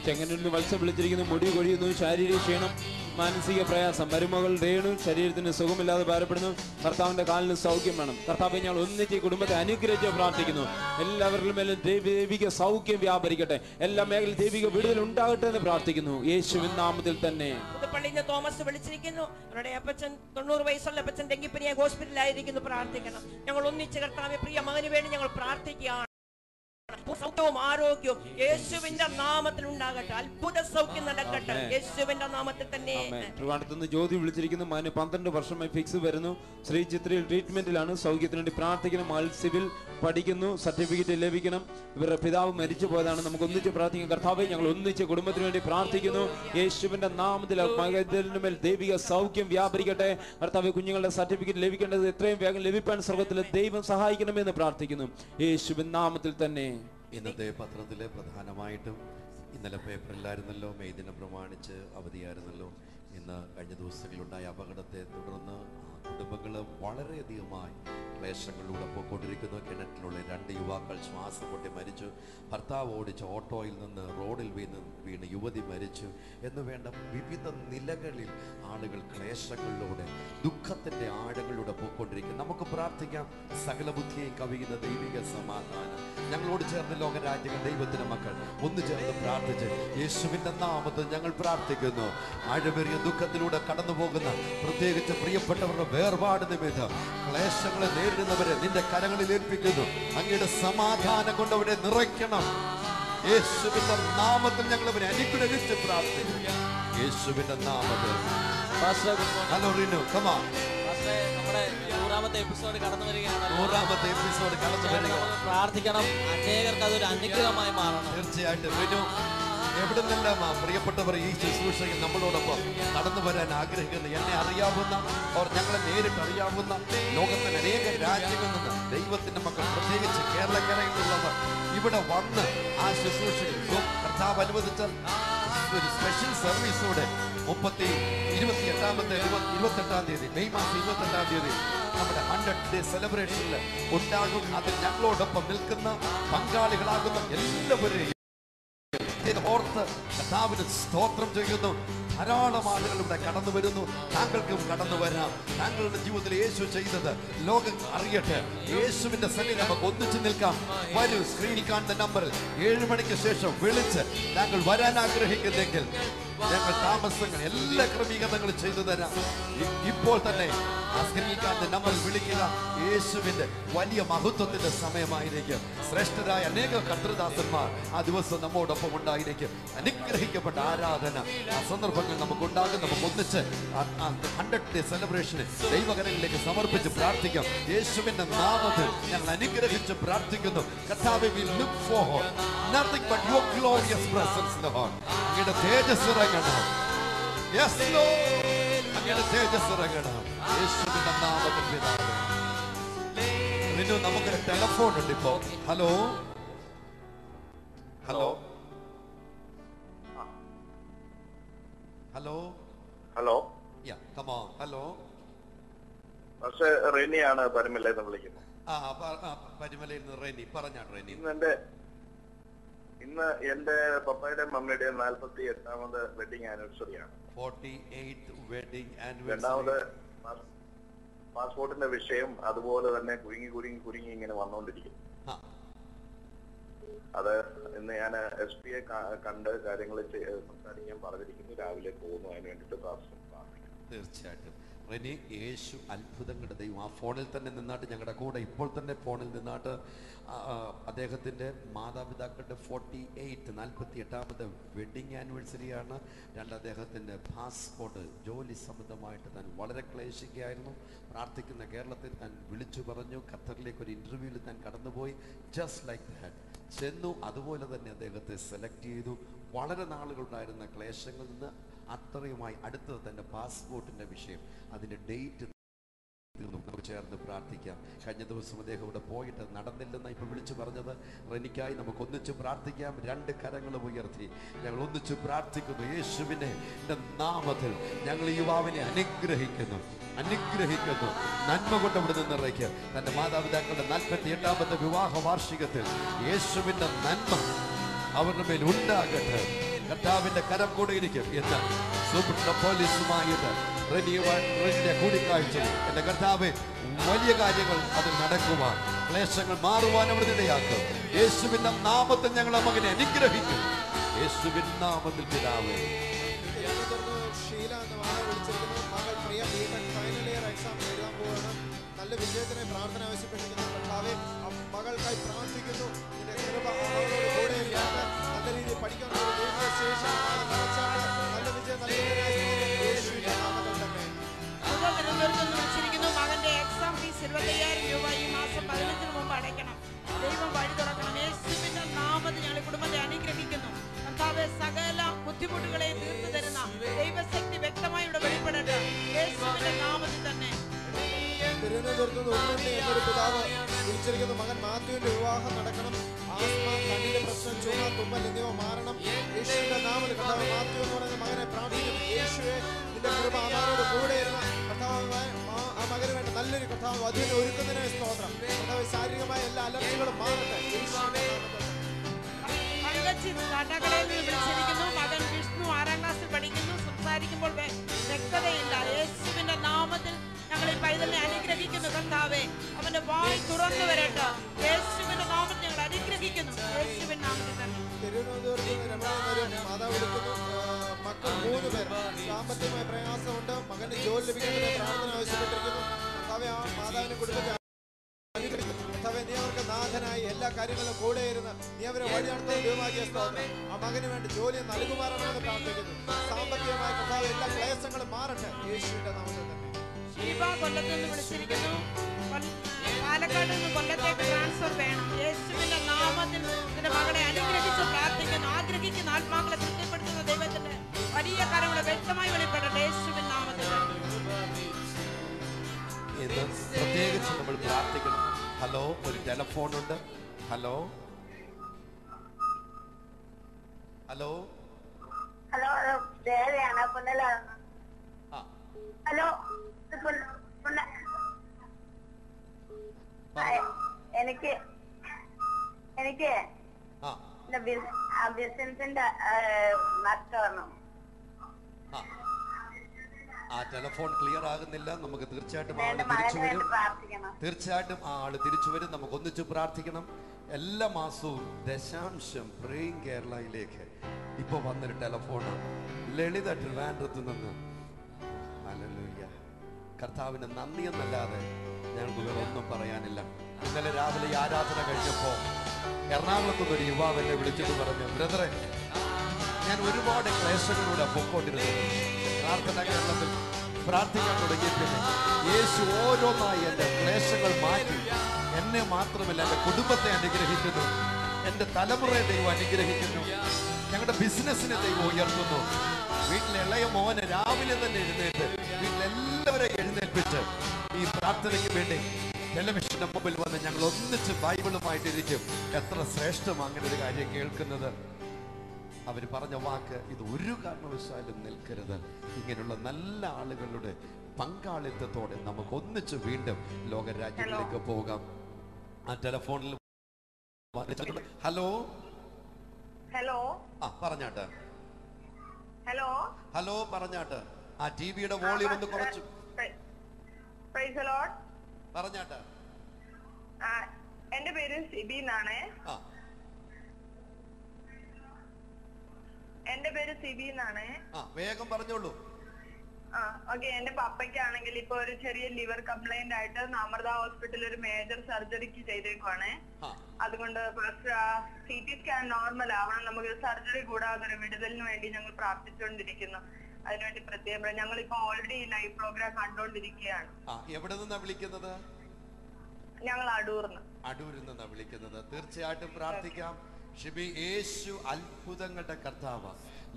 ചെങ്ങന്നൂരിൽ മത്സ്യം വിളിച്ചിരിക്കുന്നു. മുടി കൊഴിയുന്നു, ശാരീരിക ക്ഷീണം, മാനസിക പ്രയാസം. മരുമകൾ രേണു ശരീരത്തിന് സുഖമില്ലാതെ ഭാരപ്പെടുന്നു. കർത്താവിന്റെ കാലിന് സൗഖ്യം വേണം. കർത്താവെ, ഞങ്ങൾ ഒന്നിച്ച് കുടുംബത്തെ അനുഗ്രഹിച്ച് പ്രാർത്ഥിക്കുന്നു. എല്ലാവരുടെ മേലും ദൈവിക സൗഖ്യം വ്യാപരിക്കട്ടെ, എല്ലാ മേഖലയിൽ ദൈവിക വിടുതൽ ഉണ്ടാകട്ടെ എന്ന് പ്രാർത്ഥിക്കുന്നു, യേശുവിൻ നാമത്തിൽ തന്നെ. പുതുപ്പള്ളിയിൽ നിന്ന് തോമസ് വിളിച്ചിരിക്കുന്നു. അവരുടെ അപ്പച്ചൻ 90 വയസ്സുള്ള അപ്പച്ചൻ ഡെങ്കിപ്പനിയായി ഹോസ്പിറ്റലിലായിരിക്കുന്നു. പ്രാർത്ഥിക്കണം. ഞങ്ങൾ ഒന്നിച്ച് കർത്താവെ പ്രിയ മകന് വേണ്ടി ഞങ്ങൾ പ്രാർത്ഥിക്കുകയാണ്. സൗഖ്യവും ആരോഗ്യവും യേശുവിന്റെ നാമത്തിൽ ഉണ്ടാകട്ടെ, അത്ഭുത സൗഖ്യം നടക്കട്ടെ, യേശുവിന്റെ നാമത്തിൽ തന്നെ. ട്രിവാൻഡ്രത്തുനിന്ന് ജ്യോതി വിളിച്ചിരിക്കുന്നു. മകന് 12 വർഷമായി ഫിക്സ് വരുന്നു. ശ്രീ ചിത്രയിൽ ട്രീറ്റ്മെന്റിലാണ്. സൗഖ്യത്തിന് വേണ്ടി പ്രാർത്ഥിക്കണം. മകൾ സിവിൽ പഠിക്കുന്നു, സർട്ടിഫിക്കറ്റ് ലഭിക്കണം. ഇവരുടെ പിതാവ് മരിച്ചു പോയതാണ്. നമുക്ക് ഒന്നിച്ച് പ്രാർത്ഥിക്കാം. കർത്താവേ, ഞങ്ങൾ ഒന്നിച്ച് കുടുംബത്തിന് വേണ്ടി പ്രാർത്ഥിക്കുന്നു. യേശുവിന്റെ നാമത്തിൽ മകന്റെ മേൽ ദൈവിക സൗഖ്യം വ്യാപരിക്കട്ടെ. കർത്താവേ, കുഞ്ഞുങ്ങളുടെ സർട്ടിഫിക്കറ്റ് ലഭിക്കേണ്ടത് എത്രയും വേഗം ലഭിക്കാൻ സ്വർഗ്ഗത്തിലെ ദൈവം സഹായിക്കണമെന്ന് പ്രാർത്ഥിക്കുന്നു, യേശുവിൻ നാമത്തിൽ തന്നെ. ഇന്നത്തെ പത്രത്തിലെ പ്രധാനമായിട്ടും ഇന്നലെ പേപ്പറിലായിരുന്നല്ലോ, മെയ് ദിനം പ്രമാണിച്ച് അവധിയായിരുന്നല്ലോ. ഇന്ന് കഴിഞ്ഞ ദിവസങ്ങളിലുണ്ടായ അപകടത്തെ തുടർന്ന് കുടുംബങ്ങൾ വളരെയധികമായി ക്ലേശങ്ങളിലൂടെ പോയിക്കൊണ്ടിരിക്കുന്നു. കിണറ്റിലുള്ള 2 യുവാക്കൾ ശ്വാസം പൊട്ടി മരിച്ചു. ഭർത്താവ് ഓടിച്ച ഓട്ടോയിൽ നിന്ന് റോഡിൽ വീണ് യുവതി മരിച്ചു എന്ന് വേണ്ട വിവിധ നിലകളിൽ ആളുകൾ ക്ലേശങ്ങളിലൂടെ ദുഃഖത്തിൻ്റെ ആഴങ്ങളിലൂടെ പോയിക്കൊണ്ടിരിക്കുന്നു. നമുക്ക് പ്രാർത്ഥിക്കാം. സകല ബുദ്ധിയെയും കവിയുന്ന ദൈവിക സമാധാനം ഞങ്ങളോട് ചേർന്ന് ലോകരാജ്യങ്ങൾ ദൈവത്തിന്റെ മക്കൾ ഒന്ന് ചേർന്ന് പ്രാർത്ഥിച്ച് യേശുവിന്റെ നാമത്തിൽ ഞങ്ങൾ പ്രാർത്ഥിക്കുന്നു. ആഴമേറിയ ദുഃഖത്തിലൂടെ കടന്നു പോകുന്ന പ്രത്യേകിച്ച് പ്രിയപ്പെട്ടവരുടെ വേർപാട് നിമിത്തം ക്ലേശങ്ങളെ നേരിടുന്നവരെ നിന്റെ കരങ്ങളിൽ ഏൽപ്പിക്കുന്നു. അങ്ങയുടെ സമാധാനം കൊണ്ട് അവരെ നിറയ്ക്കണം. യേശുവിന്റെ നാമത്തിൽ ഞങ്ങൾ അവരെ അനുഗ്രഹിച്ച് പ്രാർത്ഥിക്കുന്നു. യേശുവിന്റെ നാമത്തിൽ. Hello Rinu, come on. നമ്മുടെ 100ാമത്തെ എപ്പിസോഡ് കടന്നു വരികയാണ്. 100ാമത്തെ എപ്പിസോഡ് കടന്നു വരിക. പ്രാർത്ഥിക്കണം, അനേകർക്ക് അതൊരു അനുഗ്രഹമായി മാറണം. തീർച്ചയായിട്ടും റിനു, എവിടെ നിന്നെല്ലാം പ്രിയപ്പെട്ടവർ ഈ ശുശ്രൂഷയിൽ നമ്മളോടൊപ്പം കടന്നു വരാൻ ആഗ്രഹിക്കുന്നു. എന്നെ അറിയാവുന്ന ഞങ്ങളെ നേരിട്ട് അറിയാവുന്ന ലോകത്തിലെ അനേക രാജ്യങ്ങളിൽ നിന്ന് ദൈവത്തിന്റെ മക്കൾ, പ്രത്യേകിച്ച് കേരളക്കരയിൽ നിന്നുള്ളവർ ഇവിടെ വന്ന് ആ ശുശ്രൂഷയിൽ കർത്താവ് അനുവദിച്ച ഒരു സ്പെഷ്യൽ സർവീസോടെ 28ാം തീയതി മെയ് മാസം 28ാം തീയതി നമ്മുടെ 100 ഡേ സെലിബ്രേഷനിൽ ഉണ്ടാകും. അതിൽ ഞങ്ങളോടൊപ്പം നിൽക്കുന്ന പങ്കാളികളാകുന്ന എല്ലാവരെയും ഓർത്ത് കർത്താവിന് സ്തോത്രം ചെയ്യുന്നു. ധാരാളം ആളുകൾ ഇവിടെ കടന്നു വരുന്നു. താങ്കൾക്കും കടന്നു വരാം. താങ്കളുടെ ജീവിതത്തിൽ യേശു ചെയ്തത് ലോകം അറിയട്ടെ. യേശുവിന്റെ സന്നിധി നമുക്ക് ഒന്നിച്ചു നിൽക്കാം. വരൂ, സ്ക്രീനിൽ കാണുന്ന നമ്പറിൽ 7 മണിക്ക് ശേഷം വിളിച്ച് താങ്കൾ വരാൻ ആഗ്രഹിക്കുന്നെങ്കിൽ ഞങ്ങൾ താമസങ്ങൾ എല്ലാ ക്രമീകരണങ്ങളും ചെയ്തു തരാം. ഇപ്പോൾ തന്നെ ആ സ്ക്രീനിൽ കാണുന്ന നമ്പറിൽ വിളിക്കുക. യേശുവിന്റെ വലിയ മഹത്വത്തിന്റെ സമയമായിരിക്കും. ശ്രേഷ്ഠരായ അനേക കർത്തൃദാസന്മാർ ആ ദിവസം നമ്മോടൊപ്പം ഉണ്ടായിരിക്കും. അനുഗ്രഹിക്കപ്പെട്ട ആരാധന ആ സന്ദർഭങ്ങൾ നമുക്കുണ്ടാകും. നമുക്ക് ഒന്നിച്ച് 100 ഡേ സെലിബ്രേഷന് ദൈവകരങ്ങളിലേക്ക് സമർപ്പിച്ച് പ്രാർത്ഥിക്കാം. യേശുവിന്റെ നാമത്തിൽ ഞങ്ങൾ അനുഗ്രഹിച്ച് പ്രാർത്ഥിക്കുന്നു. കർത്താവേ, we look forward nothing but your glorious presence, Lord. അങ്ങയുടെ തേജസ്സ് ഇറങ്ങണം. Yes Lord, അങ്ങയുടെ തേജസ്സ് ഇറങ്ങണം. യേശുവിന്റെ നാമത്തിൽ പിതാവേ. റിനു, നമുക്കൊരു ടെലിഫോൺ ഉണ്ട് ഇപ്പോ. Hello hello hello hello. come on. Hello, പക്ഷേ റെനിയാണ് പരിമലയിൽ നിന്ന് വിളിക്കുന്നത്. പരിമലയിൽ നിന്ന് റെനി. പറഞ്ഞാണ് റെനി. ഇന്ന് എന്റെ പപ്പയുടെ മമ്മിയുടെ 48ാമത് വെഡിങ് ആനിവേഴ്സറിയാണ്. 48th wedding anniversary. രണ്ടാമത് പാസ്പോർട്ടിന്റെ വിഷയം അതുപോലെ തന്നെ കുരുങ്ങി ഇങ്ങനെ വന്നുകൊണ്ടിരിക്കും. അത് ഇന്ന് ഞാൻ SP കണ്ട് കാര്യങ്ങൾ സംസാരിക്കാൻ പറഞ്ഞിരിക്കുന്നു. രാവിലെ പോകുന്നു. അതിന് വേണ്ടിട്ട് പ്രാർത്ഥിക്കുന്നു. തീർച്ചയായിട്ടും റെനി, യേശു അത്ഭുതങ്ങളുടെ ദൈവം. ആ ഫോണിൽ തന്നെ നിന്നാട്ട് ഞങ്ങളുടെ കൂടെ ഇപ്പോൾ തന്നെ ഫോണിൽ നിന്നാട്ട് അദ്ദേഹത്തിൻ്റെ മാതാപിതാക്കളുടെ 48ാമത് വെഡിങ് ആനിവേഴ്സറിയാണ്. അദ്ദേഹത്തിൻ്റെ പാസ്പോർട്ട് ജോലി സംബന്ധമായിട്ട് താൻ വളരെ ക്ലേശിക്കുകയായിരുന്നു. പ്രാർത്ഥിക്കുന്ന കേരളത്തിൽ താൻ വിളിച്ചു പറഞ്ഞു. ഖത്തറിലേക്ക് ഒരു ഇൻ്റർവ്യൂവിൽ താൻ കടന്നുപോയി. ജസ്റ്റ് ലൈക്ക് ദാറ്റ് ചെന്നു. അതുപോലെ തന്നെ അദ്ദേഹത്തെ സെലക്ട് ചെയ്തു. വളരെ നാളുകളുണ്ടായിരുന്ന ക്ലേശങ്ങളിൽ നിന്ന് അത്രയുമായി അടുത്തത് തൻ്റെ പാസ്പോർട്ടിൻ്റെ വിഷയം, അതിൻ്റെ ഡേറ്റ് നമുക്ക് ചേർന്ന് പ്രാർത്ഥിക്കാം. കഴിഞ്ഞ ദിവസം അദ്ദേഹം ഇവിടെ പോയിട്ട് നടന്നില്ലെന്ന് ഇപ്പൊ വിളിച്ചു പറഞ്ഞത്. റെനിക്കായി നമുക്ക് ഒന്നിച്ച് പ്രാർത്ഥിക്കാം. രണ്ട് കരങ്ങളും ഉയർത്തി ഞങ്ങൾ ഒന്നിച്ച് പ്രാർത്ഥിക്കുന്നു. യേശുവിന്റെ നാമത്തിൽ ഞങ്ങൾ ഈ യുവാവിനെ അനുഗ്രഹിക്കുന്നു. നന്മ കൊണ്ട് അവിടെ നിന്ന് നിറയ്ക്കുക. തന്റെ മാതാപിതാക്കളുടെ 48ാമത്തെ വിവാഹ വാർഷികത്തിൽ യേശുവിന്റെ നന്മ അവരുടെ മേൽ ഉണ്ടാകട്ടെ. കർത്താവിന്റെ കരം കൂടിയിരിക്കും എന്ന് സൂപ്രണ്ട് പോലീസുമായിട്ട് കൂടിക്കാഴ്ചയിൽ എന്റെ കർത്താവ് വലിയ കാര്യങ്ങൾ അത് നടക്കുവാൻ, ക്ലേശങ്ങൾ മാറുവാൻ അവിടെ ഇടയാക്കും. യേശുവിന്റെ നാമത്തിൽ ഞങ്ങൾ മകനെ അനുഗ്രഹിക്കും. യേശുവിന്റെ നാമത്തിൽ പിതാവേ. നല്ല വിജയത്തിനെ പ്രാർത്ഥന ആവശ്യപ്പെട്ടിരിക്കുന്നു. കർത്താവേ, മകൾക്കായി പ്രാർത്ഥിക്കുന്നു. നിന്റെ കൃപ അവളോട് കൂടെ ഇരിക്കട്ടെ. നല്ല രീതിയിൽ പഠിക്കാനുള്ള ശേഷം നല്ല വിജയം യേശുവിന്റെ നാമത്തിൽ തന്നെ. വിളിച്ചിരിക്കുന്നു. മകന്റെ എക്സാം ഫീസ് 25,000 രൂപ ഈ മാസം 15-ന് മുമ്പ് അടയ്ക്കണം. ദൈവം വഴി തുറക്കണം. യേശുവിന്റെ നാമത്തിൽ ഞങ്ങൾ കുടുംബത്തെ അനുഗ്രഹിക്കുന്നു. കർത്താവേ, സകല ബുദ്ധിമുട്ടുകളെ തീർത്തു തരുന്ന ദൈവശക്തി വ്യക്തമായി ഇവിടെ വെളിപ്പെടട്ടെ. യേശുവിന്റെ നാമത്തിൽ തന്നെ. എന്നൊരു പിതാവ് വിളിച്ചിരിക്കുന്നു. മകൻ മാത്യുവിന്റെ വിവാഹം നടക്കണം. ആസ്മ, കണ്ണിന്റെ പ്രശ്നം, ചുമ, തുമ്മൽ എന്നിവ മാറണം. യേശുവിന്റെ നാമത്തിൽ കർത്താവ് മാത്യു എന്ന് പറയുന്ന മകനെ പ്രാർത്ഥിക്കുന്നു. യേശുവെ, നിന്റെ കൃപ അവനോട് കൂടെ ഇരുന്ന് കർത്താവ് ആ മകന് വേണ്ട നല്ലൊരു കർത്താവ് വധുവിനെ ഒരുക്കുന്നതിനെ സ്തോത്രം. കർത്താവ് ശാരീരികമായ എല്ലാ അലർജികളും മാറട്ടെ. യേശുവിന്റെ നാമത്തിൽ. വിളിച്ചിരിക്കുന്നു. മകൻ വിഷ്ണു 6ാം ക്ലാസ്സിൽ പഠിക്കുന്നു. സംസാരിക്കുമ്പോൾ വ്യക്തതയില്ല. യേശുവിന്റെ നാമത്തിൽ ഞങ്ങൾ ഈ പൈതലിനെ അനുഗ്രഹിക്കുന്നു. കർത്താവേ, അവന്റെ വായ് തുറന്നു വരട്ടെ. യേശുവിന്റെ നാമത്തിൽ ഞങ്ങൾ അനുഗ്രഹിക്കുന്നു. യേശുവിന്റെ നാമത്തിൽ തന്നെ. മാതാവ് വിളിക്കുന്നു. മക്കൾ 3 പേർ. സാമ്പത്തികമായ പ്രയാസമുണ്ട്. മകന് ജോലി ലഭിക്കുന്നതിന് പ്രാർത്ഥന ആവശ്യപ്പെട്ടിരിക്കുന്നു. കർത്താവേ, ആ മാതാവിനെ കുടുംബത്തെ കർത്താവേ, നീ അവർക്ക് നാഥനായി എല്ലാ കാര്യങ്ങളും കൂടെ ഇരുന്ന് നീ അവരെ വഴി നടത്തുന്ന ദൈവമാക്കിയ സ്തോത്രം. ആ മകന് വേണ്ടി ജോലി നൽകുമാറാണെന്ന് പ്രാർത്ഥിക്കുന്നു. സാമ്പത്തികമായ കർത്താവ് എല്ലാ ക്ലേശങ്ങളും മാറട്ടെ. യേശുവിന്റെ നാമത്തിൽ തന്നെ. കൊല്ലത്ത് നിന്ന് വിളിച്ചിരിക്കുന്നു. പാലക്കാട് നിന്ന് കൊല്ലത്തേക്ക് ട്രാൻസ്ഫർ വേണം. യേശുവിന്റെ നാമത്തിൽ നിന്റെ മകളെ അനുഗ്രഹിച്ച് പ്രാർത്ഥിക്കുന്നു. ആഗ്രഹിക്കുന്ന ആത്മാക്കളെ തൃപ്തിപ്പെടുത്തുന്ന ദൈവത്തിന്റെ വലിയ കാര്യങ്ങളെ വ്യക്തമായി വെളിപ്പെടട്ടെ. യേശുവിന്റെ നാമത്തിൽ പ്രത്യേകിച്ച് നമ്മൾ പ്രാർത്ഥിക്കണം. ഹലോ, ഒരു ടെലഫോൺ ഉണ്ട്. ഹലോ ഹലോ ഹലോ ദേവയാണ് പുന്നലാണ്. ഹലോ, എനിക്ക് ബിസിനസിന്റെ നഷ്ടമാണ്. ആ ടെലഫോൺ ക്ലിയർ ആകുന്നില്ല. നമുക്ക് തീർച്ചയായിട്ടും ആള് തിരിച്ചു വരും. തീർച്ചയായിട്ടും ആള് തിരിച്ചു വരും. നമുക്ക് ഒന്നിച്ച് പ്രാർത്ഥിക്കണം. എല്ലാ മാസവും ദശാംശം പ്രേയിങ് കേരളയിലേക്ക് ഇപ്പൊ വന്നൊരു ടെലഫോണ് ലളിത ട്രിവാൻഡ്രത്ത് നിന്ന്. ഹല്ലേലൂയ. കർത്താവിന് നന്ദി എന്നല്ലാതെ ഞങ്ങൾക്ക് വേറെ ഒന്നും പറയാനില്ല. ഇന്നലെ രാവിലെ ഈ ആരാധന കഴിഞ്ഞപ്പോ എറണാകുളത്തുനിന്ന് ഒരു യുവാവ് എന്നെ വിളിച്ചിട്ട് പറഞ്ഞു, ബ്രദറെ, ഞാൻ ഒരുപാട് ക്ലേശങ്ങളിലൂടെ പൊക്കോണ്ടിരുന്നു. പ്രാർത്ഥന കേരളത്തിൽ പ്രാർത്ഥിക്കാൻ തുടങ്ങിയപ്പോൾ യേശു ഓരോന്നായി എൻ്റെ ക്ലേശങ്ങൾ മാറ്റി എന്നെ മാത്രമല്ല എൻ്റെ കുടുംബത്തെ അനുഗ്രഹിക്കുന്നു. എൻ്റെ തലമുറയെ ദൈവം അനുഗ്രഹിക്കുന്നു. ഞങ്ങളുടെ ബിസിനസ്സിനെ ദൈവം ഉയർത്തുന്നു. വീട്ടിലെ ഇളയ മോനെ രാവിലെ തന്നെ എഴുന്നേറ്റ് വീട്ടിലെല്ലാവരെയും എഴുന്നേൽപ്പിച്ച് ഈ പ്രാർത്ഥനയ്ക്ക് വേണ്ടി ടെലിവിഷന്റെ മുമ്പിൽ വന്ന് ഞങ്ങൾ ഒന്നിച്ച് ബൈബിളുമായിട്ടിരിക്കും. എത്ര ശ്രേഷ്ഠമാണ് അങ്ങനെ ഒരു കാര്യം കേൾക്കുന്നത്. അവർ പറഞ്ഞ വാക്ക്, ഇത് ഒരു കാരണവശാലും നിൽക്കരുത്. ഇങ്ങനെയുള്ള നല്ല ആളുകളുടെ പങ്കാളിത്തത്തോടെ നമുക്ക് ഒന്നിച്ച് വീണ്ടും ലോകരാജ്യങ്ങളിലേക്ക് പോകാം. ആ ടെലിഫോണിൽ ഹലോ ഹലോ പറഞ്ഞാട്ടെ. ഹലോ ഹലോ പറഞ്ഞാട്ടെ. ആ ടിവിയുടെ വോളിയം ഒന്ന് കുറച്ചു പറഞ്ഞാട്ടെ. എന്റെ പേര് സിബി എന്നാണ്. എന്റെ പേര് സിബി എന്നാണ്. വേഗം പറഞ്ഞോളൂ. ഓക്കെ. എന്റെ പപ്പയ്ക്കാണെങ്കിൽ ഇപ്പൊ ഒരു ചെറിയ ലിവർ കംപ്ലൈന്റ് ആയിട്ട് അമൃത ഹോസ്പിറ്റലിൽ ഒരു മേജർ സർജറിക്ക് ചെയ്തേക്കുവാണ്. അതുകൊണ്ട് CT സ്കാൻ നോർമൽ ആവണം. നമുക്ക് സർജറി കൂടാതെ ഒരു വിടുതലിന് വേണ്ടി ഞങ്ങൾ പ്രാർത്ഥിച്ചുകൊണ്ടിരിക്കുന്നു. അതിനുവേണ്ടി പ്രത്യേകം ഞങ്ങളിപ്പോ ഓൾറെഡി ലൈവ് പ്രോഗ്രാം കണ്ടുകൊണ്ടിരിക്കുകയാണ്. എവിടെ നിന്നാ വിളിക്കുന്നത്? ഞങ്ങൾ അടൂരിൽ നിന്നാ വിളിക്കുന്നത്. തീർച്ചയായിട്ടും പ്രാർത്ഥിക്കാം. ഷിബി, യേശു അത്ഭുതങ്ങളുടെ കർത്താവ്.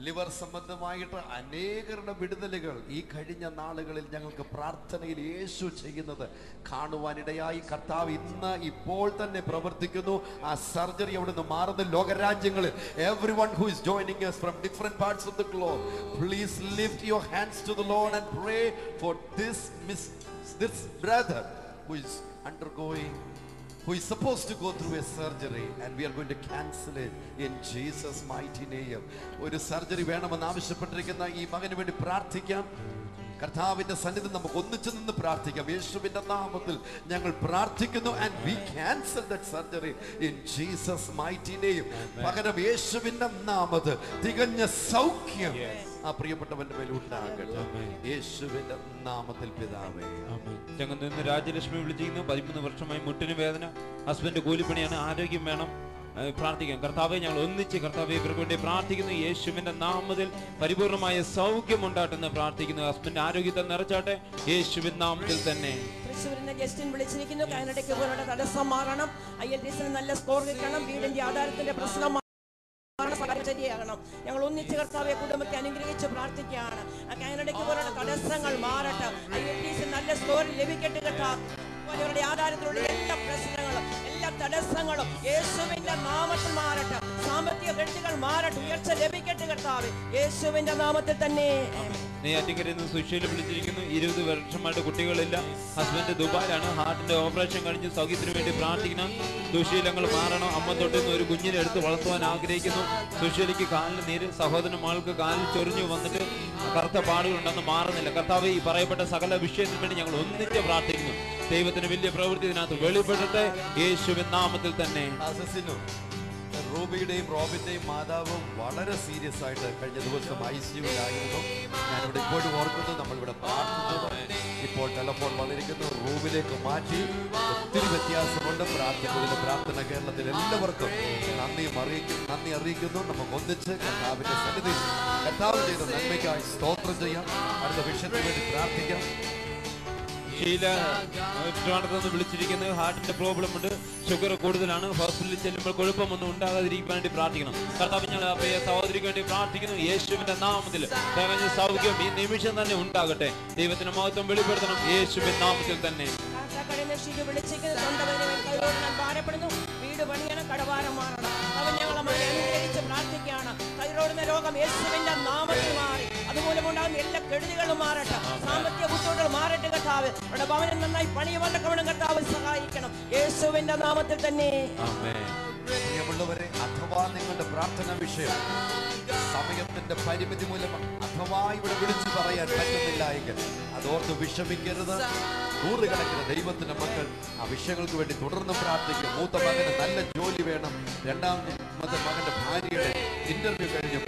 ലിവർ സംബന്ധമായിട്ട് അനേകരുടെ വിടുതലുകൾ ഈ കഴിഞ്ഞ നാളുകളിൽ ഞങ്ങൾക്ക് പ്രാർത്ഥനയിൽ യേശു ചെയ്യുന്നത് കാണുവാനിടയായി. കർത്താവ് ഇന്ന് ഇപ്പോൾ തന്നെ പ്രവർത്തിക്കുന്നു. ആ സർജറി അവിടുന്ന് മാറുന്ന ലോകരാജ്യങ്ങളിൽ everyone who is joining us from different parts of the globe, please lift your hands to the Lord and pray for this brother who is undergoing, who is supposed to go through a surgery, and we are going to cancel it in Jesus mighty name. ഒരു surgery വേണമെന്ന് ആവശ്യപ്പെട്ടിരിക്കുന്ന ഈ മകന് വേണ്ടി പ്രാർത്ഥിക്കാം. കർത്താവിന്റെ സന്നിധി നമുക്ക് ഒന്നിച്ചു നിന്ന് പ്രാർത്ഥിക്കാം. യേശുവിന്റെ നാമത്തിൽ ഞങ്ങൾ പ്രാർത്ഥിക്കുന്നു. And we cancel that surgery in Jesus mighty name. പകരം യേശുവിന്റെ നാമത്തിൽ തികഞ്ഞ സൗഖ്യം ആ പ്രിയപ്പെട്ടവന്റെ മേൽ ഉണ്ടാകട്ടെ യേശുവിന്റെ നാമത്തിൽ പിതാവേ. ഞങ്ങൾ നിന്ന് രാജലക്ഷ്മി വിളിച്ചിരുന്നു. 13 വർഷമായി മുട്ടിന് വേദന, ഹസ്ബൻഡ് കൂലിപ്പണിയാണ്, ആരോഗ്യം വേണം. പ്രാർത്ഥിക്കാം. കർത്താവെ, ഞങ്ങൾ ഒന്നിച്ച് കർത്താവെ ഇവർക്ക് വേണ്ടി പ്രാർത്ഥിക്കുന്നു. യേശുവിന്റെ നാമത്തിൽ പരിപൂർണമായ സൗഖ്യം ഉണ്ടാട്ടെന്ന് പ്രാർത്ഥിക്കുന്നു. ഹസ്ബൻഡ് ആരോഗ്യത്തെ നിറച്ചാട്ടെ യേശുവിൻ നാമത്തിൽ തന്നെ. തൃശ്ശൂരിൽ ജസ്റ്റിൻ വിളിച്ചിരിക്കുന്നു. കാനഡയ്ക്ക് പോലുള്ള തടസ്സം മാറണം, IELTS നല്ല സ്കോർ കിട്ടണം, വീടിന്റെ ആധാരത്തിന്റെ പ്രശ്നം ശരിയാകണം. ഞങ്ങൾ ഒന്നിച്ച് കർത്താവെ കുടുംബത്തെ അനുഗ്രഹിച്ച് പ്രാർത്ഥിക്കുകയാണ്. കാനഡയ്ക്ക് പോലുള്ള തടസ്സങ്ങൾ മാറട്ടെ, IELTS നല്ല സ്കോർ ലഭിക്കട്ടെ കർത്താവ്. അവരുടെ ആധാരത്തിലുള്ള എല്ലാ പ്രശ്നങ്ങളും എല്ലാ തടസ്സങ്ങളും യേശുവിന്റെ നാമത്തിൽ മാറട്ടെ. സാമ്പത്തിക കെട്ടുകൾ മാറട്ടെ, ഉയർച്ച ലഭിക്കട്ടെ കർത്താവേ യേശുവിന്റെ നാമത്തിൽ തന്നെ. നെയ്യാറ്റിൻകരയിൽ നിന്ന് സുശീല വിളിച്ചിരിക്കുന്നു. 20 വർഷമായിട്ട് കുട്ടികളില്ല, ഹസ്ബൻഡ് ദുബായിലാണ്, ഹാർട്ടിന്റെ ഓപ്പറേഷൻ കഴിഞ്ഞ് സൗഖ്യത്തിന് വേണ്ടി പ്രാർത്ഥിക്കണം. ദുശീലങ്ങൾ മാറണം. അമ്മ തൊട്ടുന്ന ഒരു കുഞ്ഞിനെ എടുത്ത് വളർത്തുവാൻ ആഗ്രഹിക്കുന്നു. സുശീലയ്ക്ക് കാലിന് നീര്, സഹോദരൻ മകൾക്ക് കാലിൽ ചൊറിഞ്ഞു വന്നിട്ട് കറുത്ത പാടുകളുണ്ടെന്ന് മാറുന്നില്ല. കർത്താവേ, ഈ പറയപ്പെട്ട സകല വിഷയത്തിന് വേണ്ടി ഞങ്ങൾ ഒന്നിച്ച് പ്രാർത്ഥിക്കുന്നു. ദൈവത്തിന് വലിയ പ്രവൃത്തി ഇതിനകത്ത് വെളിപ്പെടട്ടെ യേശുവിൻ നാമത്തിൽ തന്നെ. റൂബിയുടെയും റോബിന്റെയും മാതാവും വളരെ സീരിയസ് ആയിട്ട് കഴിഞ്ഞ ദിവസം ICUവിലായിരുന്നു. ഞാനിവിടെ ഇപ്പോഴും ഓർക്കുന്നു, നമ്മളിവിടെ പ്രാർത്ഥിച്ചത്. ഇപ്പോൾ ടെലഫോൺ വന്നിരിക്കുന്നു, റൂമിലേക്ക് മാറ്റി. ഒത്തിരി വ്യത്യാസമുണ്ട്. പ്രാർത്ഥിക്കുന്നതിന് പ്രാർത്ഥന കേരളത്തിൽ എല്ലാവർക്കും നന്ദി അറിയിക്കുന്നു. നമുക്ക് ഒന്നിച്ച് കർത്താവിന്റെ സന്നിധി കർത്താവ് ചെയ്ത നന്മയ്ക്കായി സ്തോത്രം ചെയ്യാം. അടുത്ത വിഷയത്തിന് വേണ്ടി പ്രാർത്ഥിക്കാം. ഷീല ട്രിവാൻഡ്രത്ത് വിളിച്ചിരിക്കുന്നത്. ഹാർട്ടിന്റെ പ്രോബ്ലം ഉണ്ട്, ഷുഗർ കൂടുതലാണ്, ഹോസ്പിറ്റലിൽ ചെല്ലുമ്പോൾ കുഴപ്പമൊന്നും ഉണ്ടാകാതിരിക്കാൻ വേണ്ടി പ്രാർത്ഥിക്കണം. കർത്താവ്, ഞങ്ങൾ പ്രിയ സഹോദരിക്ക് വേണ്ടി പ്രാർത്ഥിക്കുന്നു. യേശുവിന്റെ നാമത്തിൽ തികഞ്ഞ സൗഖ്യം ഈ നിമിഷം തന്നെ ഉണ്ടാകട്ടെ. ദൈവത്തിന്റെ മഹത്വം വെളിപ്പെടുത്തണം യേശുവിൻ നാമത്തിൽ തന്നെ. വീട് പണിയണം, കടവാരം മാറണം. അവൻ ഞങ്ങളെ അനുഗ്രഹിച്ച് പ്രാർത്ഥിക്കുകയാണ്. തൈറോയിഡ് രോഗം യേശുവിന്റെ നാമത്തിൽ മാറി, അതുമൂലം ഉണ്ടാകുന്ന എല്ലാ കെടുതികളും മാറട്ടെ. സാമ്പത്തിക ബുദ്ധിമുട്ടുകൾ മാറട്ടെ കർത്താവ്. അവിടെ ഭവനം നന്നായി പണിയുവാൻ കർത്താവ് സഹായിക്കണം യേശുവിന്റെ നാമത്തിൽ തന്നെ. പ്രിയമുള്ളവരെ, അഥവാ നിങ്ങളുടെ പ്രാർത്ഥന വിഷയം സമയത്തിന്റെ പരിമിതി മൂലം അഥവാ ഇവിടെ വിളിച്ചു പറയാൻ പറ്റുന്നില്ല എങ്കിൽ അതോർത്ത് വിഷമിക്കരുത്. നൂറുകണക്കിന് ദൈവത്തിന്റെ മക്കൾ ആ വിഷയങ്ങൾക്ക് വേണ്ടി തുടർന്ന് പ്രാർത്ഥിക്കും. മൂത്ത മകന് നല്ല ജോലി വേണം. രണ്ടാമത്തെ മകന്റെ ഭാര്യയുടെ ഇന്റർവ്യൂ കഴിഞ്ഞ്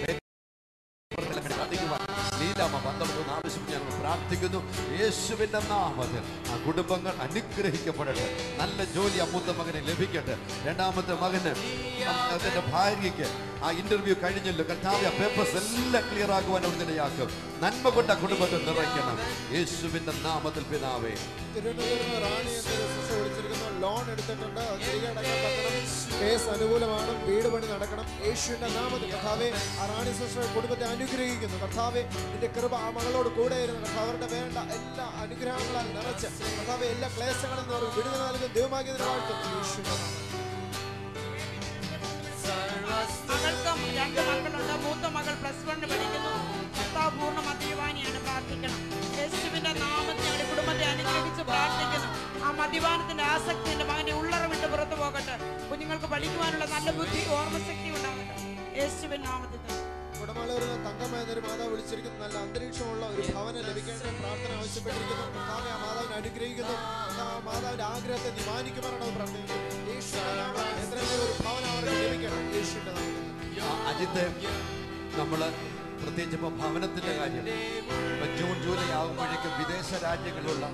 ലീലാമ 12 ആവശ്യപ്പെട്ട് ഞങ്ങൾ പ്രാർത്ഥിക്കുന്നു. യേശുവിന്റെ നാമത്തിൽ ആ കുടുംബങ്ങൾ അനുഗ്രഹിക്കപ്പെടട്ടെ. നല്ല ജോലി ആ മൂത്ത മകന് ലഭിക്കട്ടെ. രണ്ടാമത്തെ മകന് അതിന്റെ ഭാര്യയ്ക്ക് ആ ഇന്റർവ്യൂ കഴിഞ്ഞല്ലോ. കർത്താവ് ആ പേപ്പേഴ്സ് എല്ലാം ക്ലിയർ ആക്കുവാൻ അവിടെ ഇടയാക്കും. നന്മ കൊണ്ട് ആ കുടുംബത്തെ നിറയ്ക്കണം യേശുവിന്റെ നാമത്തിൽ പിതാവേ. ലോൺ എടുത്തിട്ടുണ്ട്, തിരികെ അടക്കാൻ പറ്റണം, കേസ് അനുകൂലമാണ്, വീട് പണി നടക്കണം. യേശുവിന്റെ നാമത്തിൽ കർത്താവേ ആ റാണി സിസ്റ്ററുടെ കുടുംബത്തെ അനുഗ്രഹിക്കുന്നു. കർത്താവേ, നിന്റെ കൃപ ആ മകളോട് കൂടെ ഇരുന്നു. കർത്താവ് അവരുടെ വേണ്ട എല്ലാ അനുഗ്രഹങ്ങളാൽ നിറച്ച് കർത്താവേ എല്ലാ ക്ലേശങ്ങളിൽ നിന്ന് വിടുതൽ നൽകും. ദൈവമാകിയതിന് വാഴ്ത്തും യേശുവിന്റെ നാമത്തിൽ. മകൾക്കും 2 മക്കളുണ്ട്. മൂത്ത മകൾ +1 പഠിക്കുന്നു. കർത്താവ് പൂർണ്ണ മദ്യപാനിയാണ്. പ്രാർത്ഥിക്കണം. യേശുവിന്റെ നാമത്തിൽ ഞങ്ങളുടെ കുടുംബത്തെ അനുഗ്രഹിച്ച് പ്രാർത്ഥിക്കുന്നു. ആ മദ്യപാനത്തിന്റെ ആസക്തി എന്റെ മകനെ ഉള്ളറ വിട്ട് പുറത്തു പോകട്ടെ. കുഞ്ഞുങ്ങൾക്ക് പഠിക്കുവാനുള്ള നല്ല ബുദ്ധി, ഓർമ്മശക്തി ഉണ്ടാകട്ടെ യേശുവിൻ നാമത്തിൽ. കുടമാളൂരിൽ തങ്കമ്മ എന്നൊരു മാതാവ് വിളിച്ചിരിക്കുന്നു. നല്ല അന്തരീക്ഷമുള്ള ഒരു ഭവനം ലഭിക്കേണ്ട പ്രാർത്ഥന ആവശ്യപ്പെട്ടിരിക്കുന്നു. കർത്താവേ, ആ മാതാവിനെ അനുഗ്രഹിക്കുന്നു. ആ മാതാവിന്റെ ആഗ്രഹത്തെ നീ മാനിക്കുവാനാണ് പ്രാർത്ഥിക്കുന്നത്. എത്രയും ഒരു ഭവനം അവർക്ക് ലഭിക്കണം യേശുവിന്റെ നാമത്തിൽ. അജിത്ത്, നമ്മള് പ്രത്യേകിച്ച് ഇപ്പൊ ഭവനത്തിന്റെ കാര്യം ജൂൺ ജൂലൈ ആകുമ്പോഴേക്കും വിദേശ രാജ്യങ്ങളിലുള്ള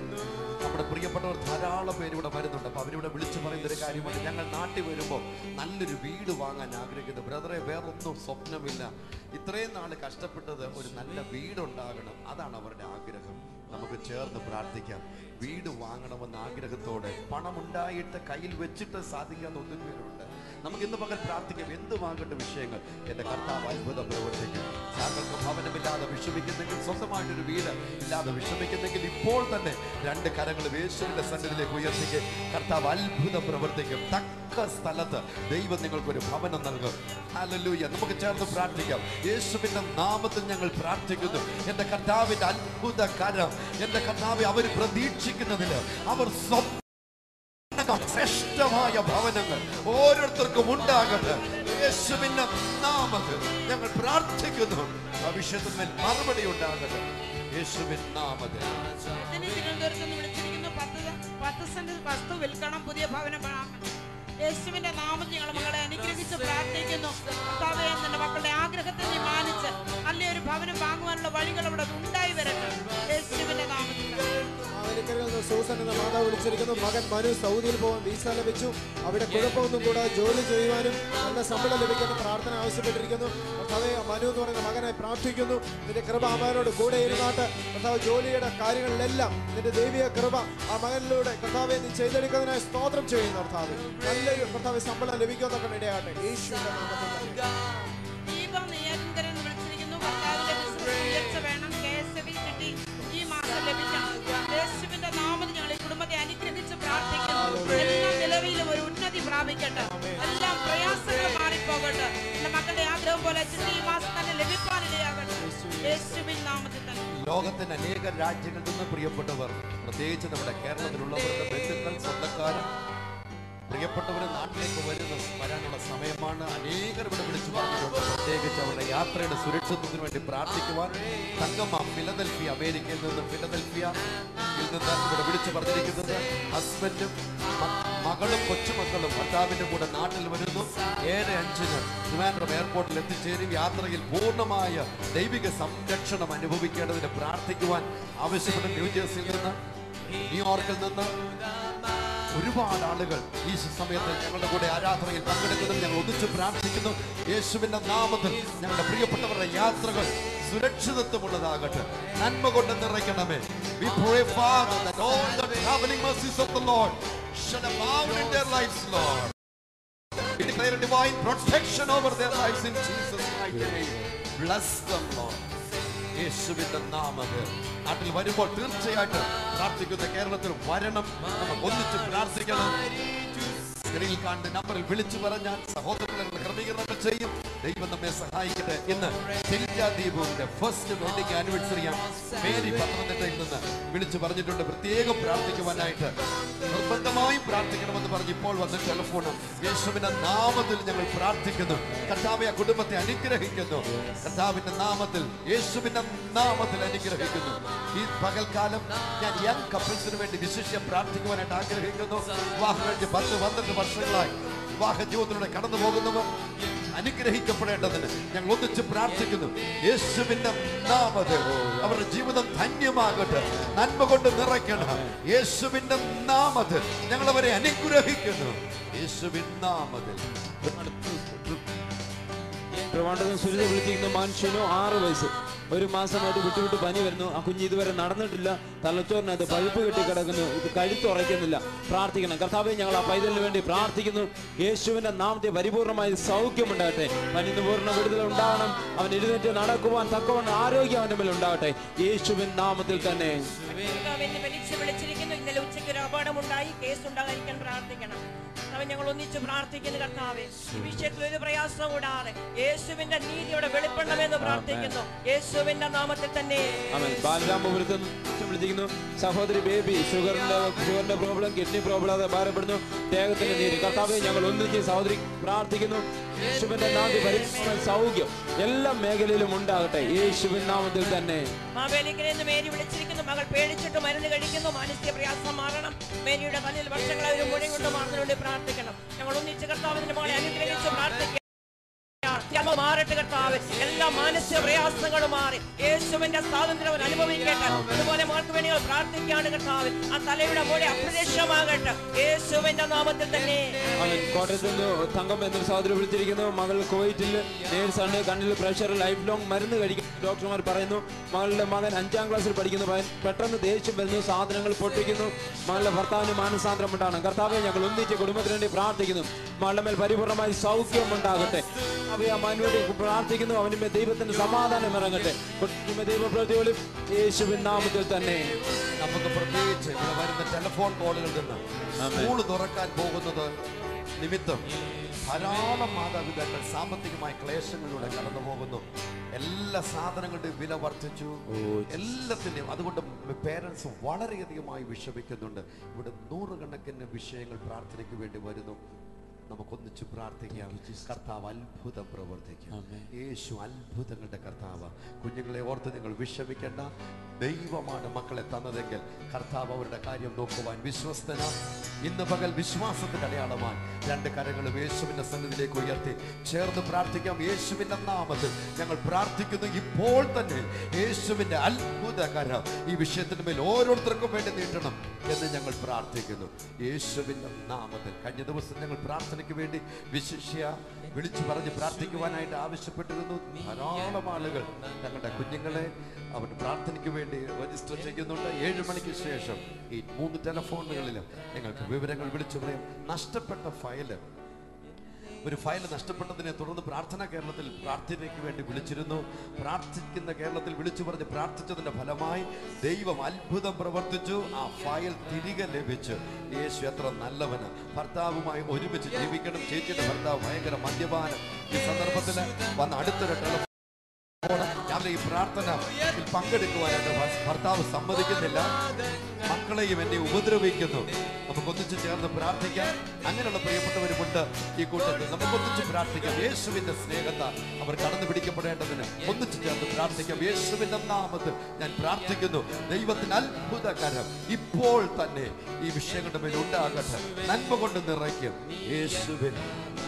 നമ്മുടെ പ്രിയപ്പെട്ടവർ ധാരാളം പേര് ഇവിടെ വരുന്നുണ്ട്. അപ്പൊ അവരിവിടെ വിളിച്ചു പറയുന്ന ഒരു കാര്യമാണ്, ഞങ്ങൾ നാട്ടിൽ വരുമ്പോൾ നല്ലൊരു വീട് വാങ്ങാൻ ആഗ്രഹിക്കുന്നു. ബ്രദറെ, വേറൊന്നും സ്വപ്നമില്ല. ഇത്രയും നാള് കഷ്ടപ്പെട്ടത് ഒരു നല്ല വീടുണ്ടാകണം, അതാണ് അവരുടെ ആഗ്രഹം. നമുക്ക് ചേർന്ന് പ്രാർത്ഥിക്കാം. വീട് വാങ്ങണമെന്ന ആഗ്രഹത്തോടെ പണമുണ്ടായിട്ട് കയ്യിൽ വെച്ചിട്ട് സാധിക്കാത്ത ഒത്തിരി പേരുണ്ട്. നമുക്ക് ഇന്ന് പകൽ പ്രാർത്ഥിക്കാം. എന്തുമാകട്ടെ വിഷയങ്ങൾ, എന്റെ കർത്താവ് അത്ഭുതം പ്രവർത്തിക്കും. താങ്കൾക്ക് ഭവനമില്ലാതെ വിഷമിക്കുന്നെങ്കിൽ, സ്വന്തമായിട്ടൊരു വീട് ഇല്ലാതെ വിഷമിക്കുന്നെങ്കിൽ, ഇപ്പോൾ തന്നെ 2 കരങ്ങൾ യേശുവിന്റെ സന്നിധിയിലേക്ക് ഉയർത്തിക്ക്. കർത്താവ് അത്ഭുതം പ്രവർത്തിക്കും. തക്ക സ്ഥലത്ത് ദൈവം നിങ്ങൾക്കൊരു ഭവനം നൽകും. ഹല്ലേലൂയ. നമുക്ക് ചേർന്ന് പ്രാർത്ഥിക്കാം. യേശുവിന്റെ നാമത്തിൽ ഞങ്ങൾ പ്രാർത്ഥിക്കുന്നു. എന്റെ കർത്താവിന്റെ അത്ഭുത കരം, എന്റെ കർത്താവ് അവർ പ്രതീക്ഷിക്കുന്നതിന് അവർ ശ്രേഷ്ഠമായ ഭവനങ്ങൾ ഓരോരുത്തർക്കും ഉണ്ടാകട്ടെ. യേശുവിന്റെ നാമത്തിൽ ഞങ്ങൾ പ്രാർത്ഥിക്കുന്നു. ഭവിഷ്യത്തിന്മേൽ മറുപടി ഉണ്ടാകട്ടെ. യേശുവിന്റെ നാമത്തിൽ. തിരുവനന്തപുരത്ത് നിന്ന് വിളിച്ചിരിക്കുന്നു. 10 സെന്റ് വസ്തു വിൽക്കണം, പുതിയ ഭവനം യേശുവിന്റെ നാമത്തിൽ ഞങ്ങൾ മകളെ അനുഗ്രഹിച്ച് പ്രാർത്ഥിക്കുന്നു. കർത്താവേ, നിന്റെ മക്കളുടെ ആഗ്രഹത്തെ നീ മാനിച്ച് നല്ലൊരു ഭവനം വാങ്ങുവാനുള്ള വഴികൾ അവിടെ ഉണ്ടായി വരട്ടെ. യേശുവിന്റെ നാമത്തിൽ. സൂസൻ എന്ന മാതാവ് വിളിച്ചിരിക്കുന്നു. മകൻ മനു സൗദിയിൽ പോകാൻ വിസ ലഭിച്ചു. അവിടെ കുഴപ്പമൊന്നും കൂടാതെ ജോലി ചെയ്യുവാനും നല്ല ശമ്പളം ലഭിക്കുന്ന പ്രാർത്ഥന ആവശ്യപ്പെട്ടിരിക്കുന്നു. കർത്താവേ, മനു എന്ന് പറയുന്ന മകനെ പ്രാർത്ഥിക്കുന്നു. നിന്റെ കൃപ അവനോട് കൂടെ ഇരുന്നാട്ട് കർത്താവ് ജോലിയുടെ കാര്യങ്ങളിലെല്ലാം നിന്റെ ദൈവിക കൃപ ആ മകനിലൂടെ കർത്താവെ നീ ചെയ്തെടുക്കുന്നതിനായി സ്തോത്രം ചെയ്യുന്നു. കർത്താവ് നല്ലൊരു കർത്താവ് ശമ്പളം ലഭിക്കുന്നതൊക്കെ ഇടയാട്ടെ. യേശുവിന്റെ നാമത്തിൽ. യേശുവിന്റെ നാമത്തിൽ ഞങ്ങൾ ഈ കുടുംബത്തെ അനുഗ്രഹിച്ച് പ്രാർത്ഥിക്കുന്നു. എല്ലാ നിലവിലും ഒരു ഉന്നതി പ്രാപിക്കട്ടെ. എല്ലാം പ്രയാസങ്ങൾ മാറിപ്പോകട്ടെ. എന്റെ മക്കളുടെ ആഗ്രഹം പോലെ ഈ മാസം തന്നെ ലഭിക്കാനിടയാകട്ടെ. യേശുവിൻ നാമത്തിൽ തന്നെ. ലോകത്തിന്റെ അനേക രാജ്യങ്ങളിൽ നിന്ന് പ്രിയപ്പെട്ടവർ, പ്രത്യേകിച്ച് നമ്മുടെ കേരളത്തിലുള്ളവരുടെ ബന്ധുക്കൾ, സ്വന്തക്കാരും പ്രിയപ്പെട്ടവർ നാട്ടിലേക്ക് വരാനുള്ള സമയമാണ്. അനേകർ ഇവിടെ വിളിച്ചു പറഞ്ഞിട്ടുണ്ട്. പ്രത്യേകിച്ച് അവരുടെ യാത്രയുടെ സുരക്ഷിതത്വത്തിന് വേണ്ടി പ്രാർത്ഥിക്കുവാൻ തങ്കമ്മ ഫിലദൽഫിയ, അമേരിക്കയിൽ നിന്ന് ഫിലദൽഫിയയിൽ നിന്ന് ഇവിടെ വിളിച്ചു പറഞ്ഞിരിക്കുന്നത് ഹസ്ബൻഡും മകളും കൊച്ചുമക്കളും ഭർത്താവിന്റെ കൂടെ നാട്ടിൽ വരുന്നു. 7:05 ട്രിവാൻഡ്രം എയർപോർട്ടിൽ എത്തിച്ചേരും. യാത്രയിൽ പൂർണ്ണമായ ദൈവിക സംരക്ഷണം അനുഭവിക്കേണ്ടതിന് പ്രാർത്ഥിക്കുവാൻ ആവശ്യപ്പെട്ട ന്യൂജേഴ്സിയിൽ നിന്ന്, ന്യൂയോർക്കിൽ നിന്ന് ഒരുപാട് ആളുകൾ ഈ സമയത്ത് ഞങ്ങളുടെ കൂടെ ആരാധനയിൽ പങ്കെടുക്കുന്നതിൽ ഞങ്ങൾ ഒന്നിച്ച് പ്രാർത്ഥിക്കുന്നു. യേശുവിന്റെ നാമത്തിൽ ഞങ്ങളുടെ പ്രിയപ്പെട്ടവരുടെ യാത്രകൾ സുരക്ഷിതത്വമുള്ളതാകട്ടെ. നന്മ കൊണ്ട് നിറയ്ക്കണമേ. We pray, Father, that all the traveling mercies of the Lord shall abound in their lives, Lord. We declare a divine protection over their lives in Jesus' mighty name. Bless them, Lord. യേശുവിന്റെ നാമത്തിൽ നാട്ടിൽ വരുമ്പോൾ തീർച്ചയായിട്ടും പ്രാർത്ഥിക്കുന്ന കേരളത്തിൽ വരണം. നമുക്ക് ഒന്നിച്ച് പ്രാർത്ഥിക്കണം. സ്ക്രീനിൽ കാണുന്ന നമ്പറിൽ വിളിച്ചു പറഞ്ഞാൽ സഹോദരങ്ങളുടെ ക്രമീകരണങ്ങൾ ചെയ്യും. ദൈവം നമ്മെ സഹായിക്കട്ടെ. ഇന്ന് ദീപുവിന്റെ ഫസ്റ്റ് വെഡിങ് ആനിവേഴ്സറിയാണ്. മേരി പത്തനംതിട്ടയിൽ നിന്ന് വിളിച്ചു പറഞ്ഞിട്ടുണ്ട് പ്രത്യേകം പ്രാർത്ഥിക്കുവാനായിട്ട്. നിർബന്ധമായും പ്രാർത്ഥിക്കണമെന്ന് പറഞ്ഞ് ഇപ്പോൾ വന്ന ടെലിഫോൺ. യേശുവിന്റെ നാമത്തിൽ ഞങ്ങൾ പ്രാർത്ഥിക്കുന്നു. കർത്താവെ, ആ കുടുംബത്തെ അനുഗ്രഹിക്കുന്നു. കർത്താവിന്റെ നാമത്തിൽ, യേശുവിന്റെ നാമത്തിൽ അനുഗ്രഹിക്കുന്നു. ഈ പകൽക്കാലം ഞാൻ യങ് കപ്പിൾസിന് വേണ്ടി വിശിഷ്യ പ്രാർത്ഥിക്കുവാനായിട്ട് ആഗ്രഹിക്കുന്നു. വിവാഹം കഴിഞ്ഞ് 10-12 വർഷങ്ങളായി വിവാഹ ജീവിതത്തിലൂടെ കടന്നു പോകുന്നവർ അനുഗ്രഹിക്കപ്പെടേണ്ടതിന് ഞങ്ങൾ ഒന്നിച്ച് പ്രാർത്ഥിക്കുന്നു. യേശുവിന്റെ നാമത്തിൽ അവരുടെ ജീവിതം ധന്യമാകട്ടെ. നന്മ കൊണ്ട് നിറയ്ക്കണം. യേശുവിന്റെ നാമത്തിൽ ഞങ്ങൾ അവരെ അനുഗ്രഹിക്കുന്നു. യേശുവിൻ നാമത്തിൽ. ട്രിവാൻഡ്രം സുരിത വിളിച്ചിരിക്കുന്ന മനുഷ്യനു 6 വയസ്സ്. 1 മാസമായിട്ട് വിട്ടുവിട്ട് പനി വരുന്നു. ആ കുഞ്ഞ് ഇതുവരെ നടന്നിട്ടില്ല. തലച്ചോറിനകത്ത് പഴുപ്പ് കെട്ടി കിടക്കുന്നു. ഇത് കഴുത്തുറയ്ക്കുന്നില്ല. പ്രാർത്ഥിക്കണം. കർത്താവേ, ഞങ്ങൾ ആ പൈതലിന് വേണ്ടി പ്രാർത്ഥിക്കുന്നു. യേശുവിന്റെ നാമത്തെ പരിപൂർണമായി സൗഖ്യമുണ്ടാകട്ടെ. അവന് പൂർണ്ണ വിടുതൽ ഉണ്ടാകണം. അവൻ എഴുന്നേറ്റ് നടക്കുവാൻ തക്കവണ്ണം ആരോഗ്യം അവന്റെ മേൽ ഉണ്ടാകട്ടെ. യേശുവിൻ നാമത്തിൽ തന്നെ. വിളിച്ചിരിക്കുന്നു. ഇന്നലെ ഉച്ചയ്ക്ക് ഒരു അപകടമുണ്ടായി. കേസ് ഉണ്ടാകാതിരിക്കാൻ പ്രാർത്ഥിക്കണം. ഞങ്ങൾ ഒന്നിച്ച് പ്രാർത്ഥിക്കുന്നു. കർത്താവേ, ഈ വിഷയത്തിൽ ഒരു പ്രയാസം കൂടാതെ യേശുവിന്റെ നീതിയോടെ വെളിപ്പെടണമെന്ന് പ്രാർത്ഥിക്കുന്നു. യേശുവിന്റെ നാമത്തിൽ തന്നെ. ബാലരാമപുരത്ത് വിളിച്ചിരിക്കുന്നു. സഹോദരി ബേബി ഷുഗറിന്റെ പ്രോബ്ലം, കിഡ്നി പ്രോബ്ലം ഭാരപ്പെടുന്നു. ദേഹത്തിന്റെ നീര്. കർത്താവേ, ഞങ്ങൾ ഒന്നിച്ച് സഹോദരി പ്രാർത്ഥിക്കുന്നു. യേശുവിന്റെ നാമത്തിൽ പരിപൂർണ്ണ സൗഖ്യം എല്ലാ മേഖലയിലും ഉണ്ടാകട്ടെ. യേശുവിൻ നാമത്തിൽ തന്നെ. മേരി വിളിച്ചിരിക്കുന്നു. മകൾ പേടിച്ചിട്ട് മരുന്ന് കഴിക്കുന്നു. മാനസിക പ്രയാസം മാറണം. മേരിയുടെ കണ്ണിൽ വർഷങ്ങളായി ഒരു മുഴ കൊണ്ട് മാറുന്നതിനുവേണ്ടി പ്രാർത്ഥിക്കണം. ഞങ്ങൾ ഒന്നിച്ച് കർത്താവിന്റെ മകളെ അനുഗ്രഹിച്ച് പ്രാർത്ഥിക്കാം. മാറട്ടെ കർത്താവ്. എല്ലാ മാനസിക പ്രയാസങ്ങളും മാറി യേശുവിന്റെ സ്വാതന്ത്ര്യം അനുഭവിക്കട്ടെ. അതുപോലെ മകൾക്ക് വേണ്ടി പ്രാർത്ഥിക്കാണ് കർത്താവ്. ആ തലയുടെ മുകളിൽ അപ്രത്യക്ഷമാകട്ടെ യേശുവിന്റെ നാമത്തിൽ തന്നെ. അവൻ കോട്ടയത്ത് നിന്ന് തങ്കം എന്നൊരു സഹോദരി വിളിച്ചിരിക്കുന്നു. മകൾ കുവൈറ്റിൽ നേഴ്സാണ്. കണ്ണിൽ പ്രഷർ, ലൈഫ് ലോങ് മരുന്ന് കഴിക്കും. ഡോക്ടർമാർ പറയുന്നു. മകളുടെ മകൻ 5ാം ക്ലാസ്സിൽ പഠിക്കുന്നു. പെട്ടെന്ന് ദേഷ്യം വരുന്നു, സാധനങ്ങൾ പൊട്ടിക്കുന്നു. മകളുടെ ഭർത്താവിന് മാനസാന്തരം ഉണ്ടാണ്. കർത്താവെ, ഞങ്ങൾ ഒന്നിച്ച് കുടുംബത്തിന് വേണ്ടി പ്രാർത്ഥിക്കുന്നു. മകളുടെ മേൽ പരിപൂർണമായി സൗഖ്യം ഉണ്ടാകട്ടെ. അവയെ അമ്മാനു വേണ്ടി പ്രാർത്ഥിക്കുന്നു. അവന് മേൽ ദൈവത്തിന്റെ സമാധാനം ഇറങ്ങട്ടെ. ദൈവപ്രതികളും യേശുവിൻ നാമത്തിൽ തന്നെ. നമുക്ക് പ്രത്യേകിച്ച് ഇവിടെ വരുന്ന ടെലിഫോൺ കോളുകളിൽ നിന്ന് സ്കൂൾ തുറക്കാൻ പോകുന്നത് നിമിത്തം ധാരാളം മാതാപിതാക്കൾ സാമ്പത്തികമായ ക്ലേശങ്ങളിലൂടെ കടന്നു പോകുന്നു. എല്ലാ സാധനങ്ങളുടെയും വില വർദ്ധിച്ചു, എല്ലാത്തിൻ്റെയും. അതുകൊണ്ട് പേരൻസ് വളരെയധികമായി വിഷമിക്കുന്നുണ്ട്. ഇവിടെ 100 കണക്കിന് വിഷയങ്ങൾ പ്രാർത്ഥനയ്ക്ക് വേണ്ടി വരുന്നു. നമുക്കൊന്നിച്ച് പ്രാർത്ഥിക്കാം. കർത്താവ് അത്ഭുതം പ്രവർത്തിക്കും. യേശു അത്ഭുതങ്ങളുടെ കർത്താവ്. കുഞ്ഞുങ്ങളെ ഓർത്ത് നിങ്ങൾ വിഷമിക്കേണ്ട. ദൈവമാണ് മക്കളെ തന്നതെങ്കിൽ കർത്താവ് അവരുടെ കാര്യം നോക്കുവാൻ വിശ്വസ്തനാണ്. ഇന്ന് പകൽ വിശ്വാസത്തിന്റെ അടയാളമായി 2 കരങ്ങളും യേശുവിന്റെ സന്നിധിയിലേക്ക് ഉയർത്തി ചേർന്ന് പ്രാർത്ഥിക്കാം. യേശുവിന്റെ നാമത്തിൽ ഞങ്ങൾ പ്രാർത്ഥിക്കുന്നു. ഇപ്പോൾ തന്നെ യേശുവിന്റെ അത്ഭുത കരം ഈ വിഷയത്തിന് മേൽ ഓരോരുത്തർക്കും വേണ്ടി നീട്ടണം എന്ന് ഞങ്ങൾ പ്രാർത്ഥിക്കുന്നു. യേശുവിന്റെ നാമത്തിൽ. കഴിഞ്ഞ ദിവസം ഞങ്ങൾ പ്രാർത്ഥനയ്ക്ക് വേണ്ടി വിശിഷ്യ വിളിച്ചു പറഞ്ഞ് പ്രാർത്ഥിക്കുവാനായിട്ട് ആവശ്യപ്പെട്ടിരുന്നു. ധാരാളം ആളുകൾ തങ്ങളുടെ കുഞ്ഞുങ്ങളെ അവർ പ്രാർത്ഥനയ്ക്ക് വേണ്ടി രജിസ്റ്റർ ചെയ്യുന്നുണ്ട്. 7 മണിക്ക് ശേഷം ഈ 3 ടെലിഫോണുകളിൽ നിങ്ങൾക്ക് വിവരങ്ങൾ വിളിച്ചു പറയാം. നഷ്ടപ്പെട്ട ഒരു ഫയൽ നഷ്ടപ്പെട്ടതിനെ തുടർന്ന് പ്രാർത്ഥന കേരളത്തിൽ പ്രാർത്ഥനയ്ക്ക് വേണ്ടി വിളിച്ചിരുന്നു. പ്രാർത്ഥിക്കുന്ന കേരളത്തിൽ വിളിച്ചു പറഞ്ഞ് പ്രാർത്ഥിച്ചതിന്റെ ഫലമായി ദൈവം അത്ഭുതം പ്രവർത്തിച്ചു. ആ ഫയൽ തിരികെ ലഭിച്ചു. യേശു എത്ര നല്ലവന്. ഭർത്താവുമായി ഒരുമിച്ച് ജീവിക്കണം. ചേച്ചിയുടെ ഭർത്താവ് ഭയങ്കര മദ്യപാനം. ഈ സന്ദർഭത്തിൽ വന്ന് അടുത്തൊരു ടെലിഫോൺ രാവിലെ ഈ പ്രാർത്ഥനയിൽ പങ്കെടുക്കുവാനായിട്ട് ഭർത്താവ് സമ്മതിക്കുന്നില്ല. മക്കളെയും എന്നെ ഉപദ്രവിക്കുന്നു. നമുക്കൊന്നിച്ച് ചേർന്ന് പ്രാർത്ഥിക്കാം. അങ്ങനെയുള്ള പ്രിയപ്പെട്ടവരുമുണ്ട് ഈ കൂട്ടത്തിൽ. നമുക്കൊന്നിച്ച് പ്രാർത്ഥിക്കാം. യേശുവിന്റെ സ്നേഹത്താൽ അവർ കടന്നു പിടിക്കപ്പെടേണ്ടതിന് ഒന്നിച്ച് ചേർന്ന് പ്രാർത്ഥിക്കാം. യേശുവിന്റെ നാമത്തിൽ ഞാൻ പ്രാർത്ഥിക്കുന്നു. ദൈവത്തിന് അത്ഭുത കരം ഇപ്പോൾ തന്നെ ഈ വിഷയങ്ങളുടെ മേൽ ഉണ്ടാകട്ടെ. നന്മ കൊണ്ട് നിറയ്ക്കും യേശുവിൻ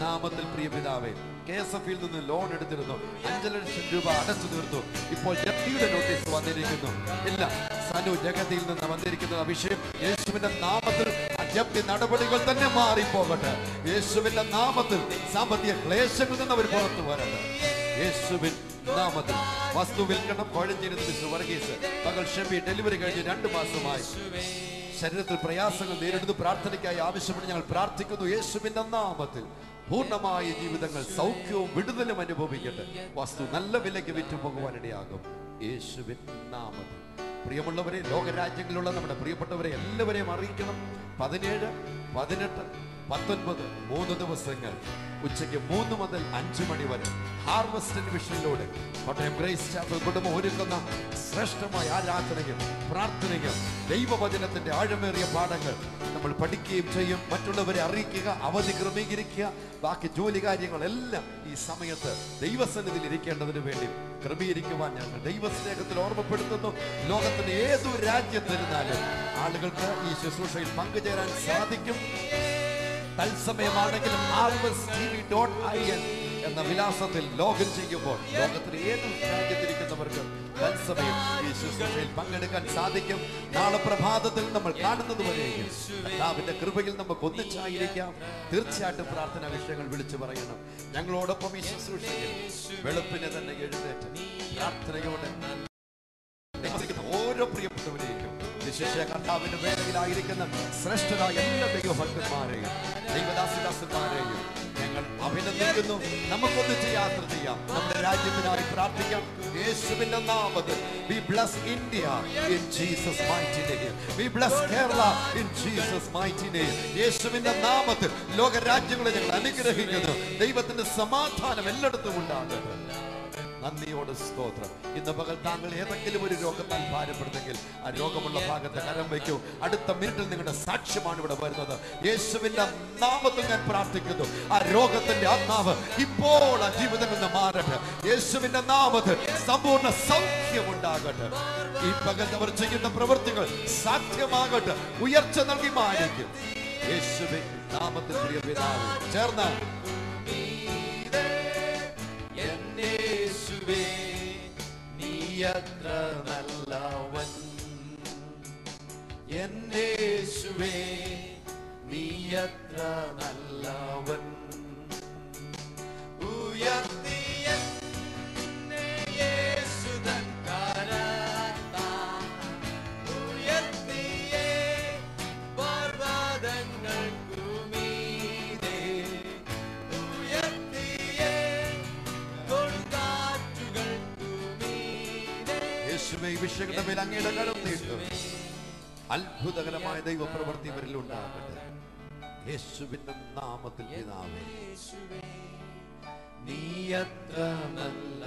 നാമത്തിൽ. പ്രിയ പിതാവേ, KSF-ൽ നിന്ന് ലോൺ എടുത്തിരുന്നു. 5 ലക്ഷം രൂപ അടച്ചു തീർത്തു. ഇപ്പോൾ ജപ്തിയുടെ നോട്ടീസ് വന്നിരിക്കുന്നു. ഇല്ല, സനു ജഗതിയിൽ നിന്ന് വന്നിരിക്കുന്ന വിഷയം യേശുവിന്റെ നാമത്തിൽ ജപ്തി നടപടികൾ തന്നെ മാറിപ്പോകട്ടെ. യേശുവിന്റെ നാമത്തിൽ സാമ്പത്തിക ക്ലേശങ്ങളിൽ നിന്ന് അവർ പുറത്തു വരട്ടെ. യേശുവിൻ നാമത്തിൽ. വസ്തു വിൽക്കണം. കോഴഞ്ചേരി മിസ്റ്റർ വർഗീസ് മകൾ ഷെബി ഡെലിവറി കഴിഞ്ഞ് 2 മാസമായി. ശരീരത്തിൽ പ്രയാസങ്ങൾ നേരിടുന്നു. പ്രാർത്ഥനയ്ക്കായി ആവശ്യപ്പെട്ട് ഞങ്ങൾ പ്രാർത്ഥിക്കുന്നു. യേശുവിന്റെ നാമത്തിൽ പൂർണ്ണമായ ജീവിതങ്ങൾ സൗഖ്യവും വിടുതലും അനുഭവിക്കട്ടെ. വസ്തു നല്ല വിലയ്ക്ക് വിറ്റുപോകുവാനിടയാകും യേശുവിൻ നാമത്തിൽ. പ്രിയമുള്ളവരെ, ലോകരാജ്യങ്ങളിലുള്ള നമ്മുടെ പ്രിയപ്പെട്ടവരെ എല്ലാവരെയും അറിയിക്കണം. 17, 18, 19 3 ദിവസങ്ങൾ ഉച്ചയ്ക്ക് 3 മുതൽ 5 മണി വരെ ഹാർവസ്റ്റ് മിഷനിലൂടെ കോട്ടയം ഗ്രേസ് ചാപ്പൽ കുടുംബം ഒരുക്കുന്ന ശ്രേഷ്ഠമായ ആരാധനയും പ്രാർത്ഥനയും ദൈവവചനത്തിന്റെ ആഴമേറിയ പാഠങ്ങൾ നമ്മൾ പഠിക്കുകയും ചെയ്യും. മറ്റുള്ളവരെ അറിയിക്കുക, അവധി ക്രമീകരിക്കുക, ബാക്കി ജോലി കാര്യങ്ങളെല്ലാം ഈ സമയത്ത് ദൈവസന്നിധിയിൽ ഇരിക്കേണ്ടതിന് വേണ്ടി ക്രമീകരിക്കുവാൻ ഞങ്ങൾ ദൈവസ്നേഹത്തിൽ ഓർമ്മപ്പെടുത്തുന്നു. ലോകത്തിന്റെ ഏതു രാജ്യത്തിരുന്നാലും ആളുകൾക്ക് ഈ ശുശ്രൂഷയിൽ പങ്കുചേരാൻ സാധിക്കും. തത്സമയമാണെങ്കിലും harvesttv.in എന്ന വിലാസത്തിൽ ലോഗിൻ ചെയ്യുമ്പോൾ ലോകത്തിലെ ഏത് രാജ്യത്തിരിക്കുന്നവർക്ക് തത്സമയം ഈ ശുശ്രൂഷയിൽ പങ്കെടുക്കാൻ സാധിക്കും. നാളെ പ്രഭാതത്തിൽ നമ്മൾ കാണുന്നത് വരെയും കർത്താവിന്റെ കൃപയിൽ നമുക്ക് ഒന്നിച്ചായിരിക്കാം. തീർച്ചയായിട്ടും പ്രാർത്ഥനാ വിഷയങ്ങൾ വിളിച്ചു പറയണം. ഞങ്ങളോടൊപ്പം ഈ ശുശ്രൂഷയിൽ വെളുപ്പിനെ തന്നെ എഴുന്നേറ്റ് പ്രാർത്ഥനയോടെ ഓരോ പ്രിയപ്പെട്ടവരെയും വിശേഷ കർത്താവിന്റെ വേളയിലായിരിക്കുന്ന ശ്രേഷ്ഠരായ എല്ലാ ദൈവഭക്തന്മാരെയും ദൈവദാസന്മാരെയും ഞങ്ങൾ അഭിനന്ദിക്കുന്നു. നമുക്കൊന്നിച്ച് യാത്ര ചെയ്യാം. നമ്മുടെ രാജ്യത്തിനായി പ്രാർത്ഥിക്കാം. യേശുവിന്റെ നാമത്തിൽ we bless India in Jesus mighty name. We bless Kerala in Jesus mighty name. യേശുവിന്റെ നാമത്തിൽ ലോക രാജ്യങ്ങളെ ഞങ്ങൾ അനുഗ്രഹിക്കുന്നു. ദൈവത്തിന്റെ സമാധാനം എല്ലായിടത്തും ഉണ്ടാകട്ടെ. നന്ദിയോട് സ്തോത്രം. ഇന്ന് പകൽ താങ്കൾ ഏതെങ്കിലും ഒരു രോഗത്താൽ ഭാരപ്പെടുന്നെങ്കിൽ ആ രോഗമുള്ള ഭാഗത്ത് കരം വയ്ക്കൂ. അടുത്ത മിനിറ്റിൽ നിങ്ങളുടെ സാക്ഷ്യമാണ് ഇവിടെ വരുന്നത്. യേശുവിന്റെ നാമത്തിൽ ഞാൻ പ്രാർത്ഥിക്കുന്നു. ആ രോഗത്തിന്റെ ആത്മാവ് ഇപ്പോൾ ആ ജീവിതത്തിൽ നിന്ന് മാറട്ടെ. യേശുവിന്റെ നാമത്തിൽ സമ്പൂർണ്ണ സൗഖ്യം ഉണ്ടാകട്ടെ. ഈ പകൽ അവർ ചെയ്യുന്ന പ്രവൃത്തികൾ സാധ്യമാകട്ടെ. ഉയർച്ച നൽകി മാനിക്കും യേശുവിന്റെ നാമത്തിൽ. പ്രിയ പിതാവേ, ചേർന്ന് യേശുവേ നീ അത്ര നല്ലവൻ, എന്റെ യേശുവേ നീ അത്ര നല്ലവൻ. ഉയർത്തിയ യേശുദൻ കരത്താൽ ഉയർത്തിയേ പർവ്വതങ്ങൾക്കുമീതെ, ഉയർത്തിയേ കൊടുങ്കാറ്റുകൾക്കുമീതെ. യേശുവേ ഈ വിഷയങ്ങളുടെ മേൽ അങ്ങയുടെ കരം നീട്ടും. അത്ഭുതകരമായ ദൈവപ്രവൃത്തി ഇവരിൽ ഉണ്ടാകട്ടെ യേശുവിന്റെ നാമത്തിൽ പിതാവേ. നീ അത്ര നല്ല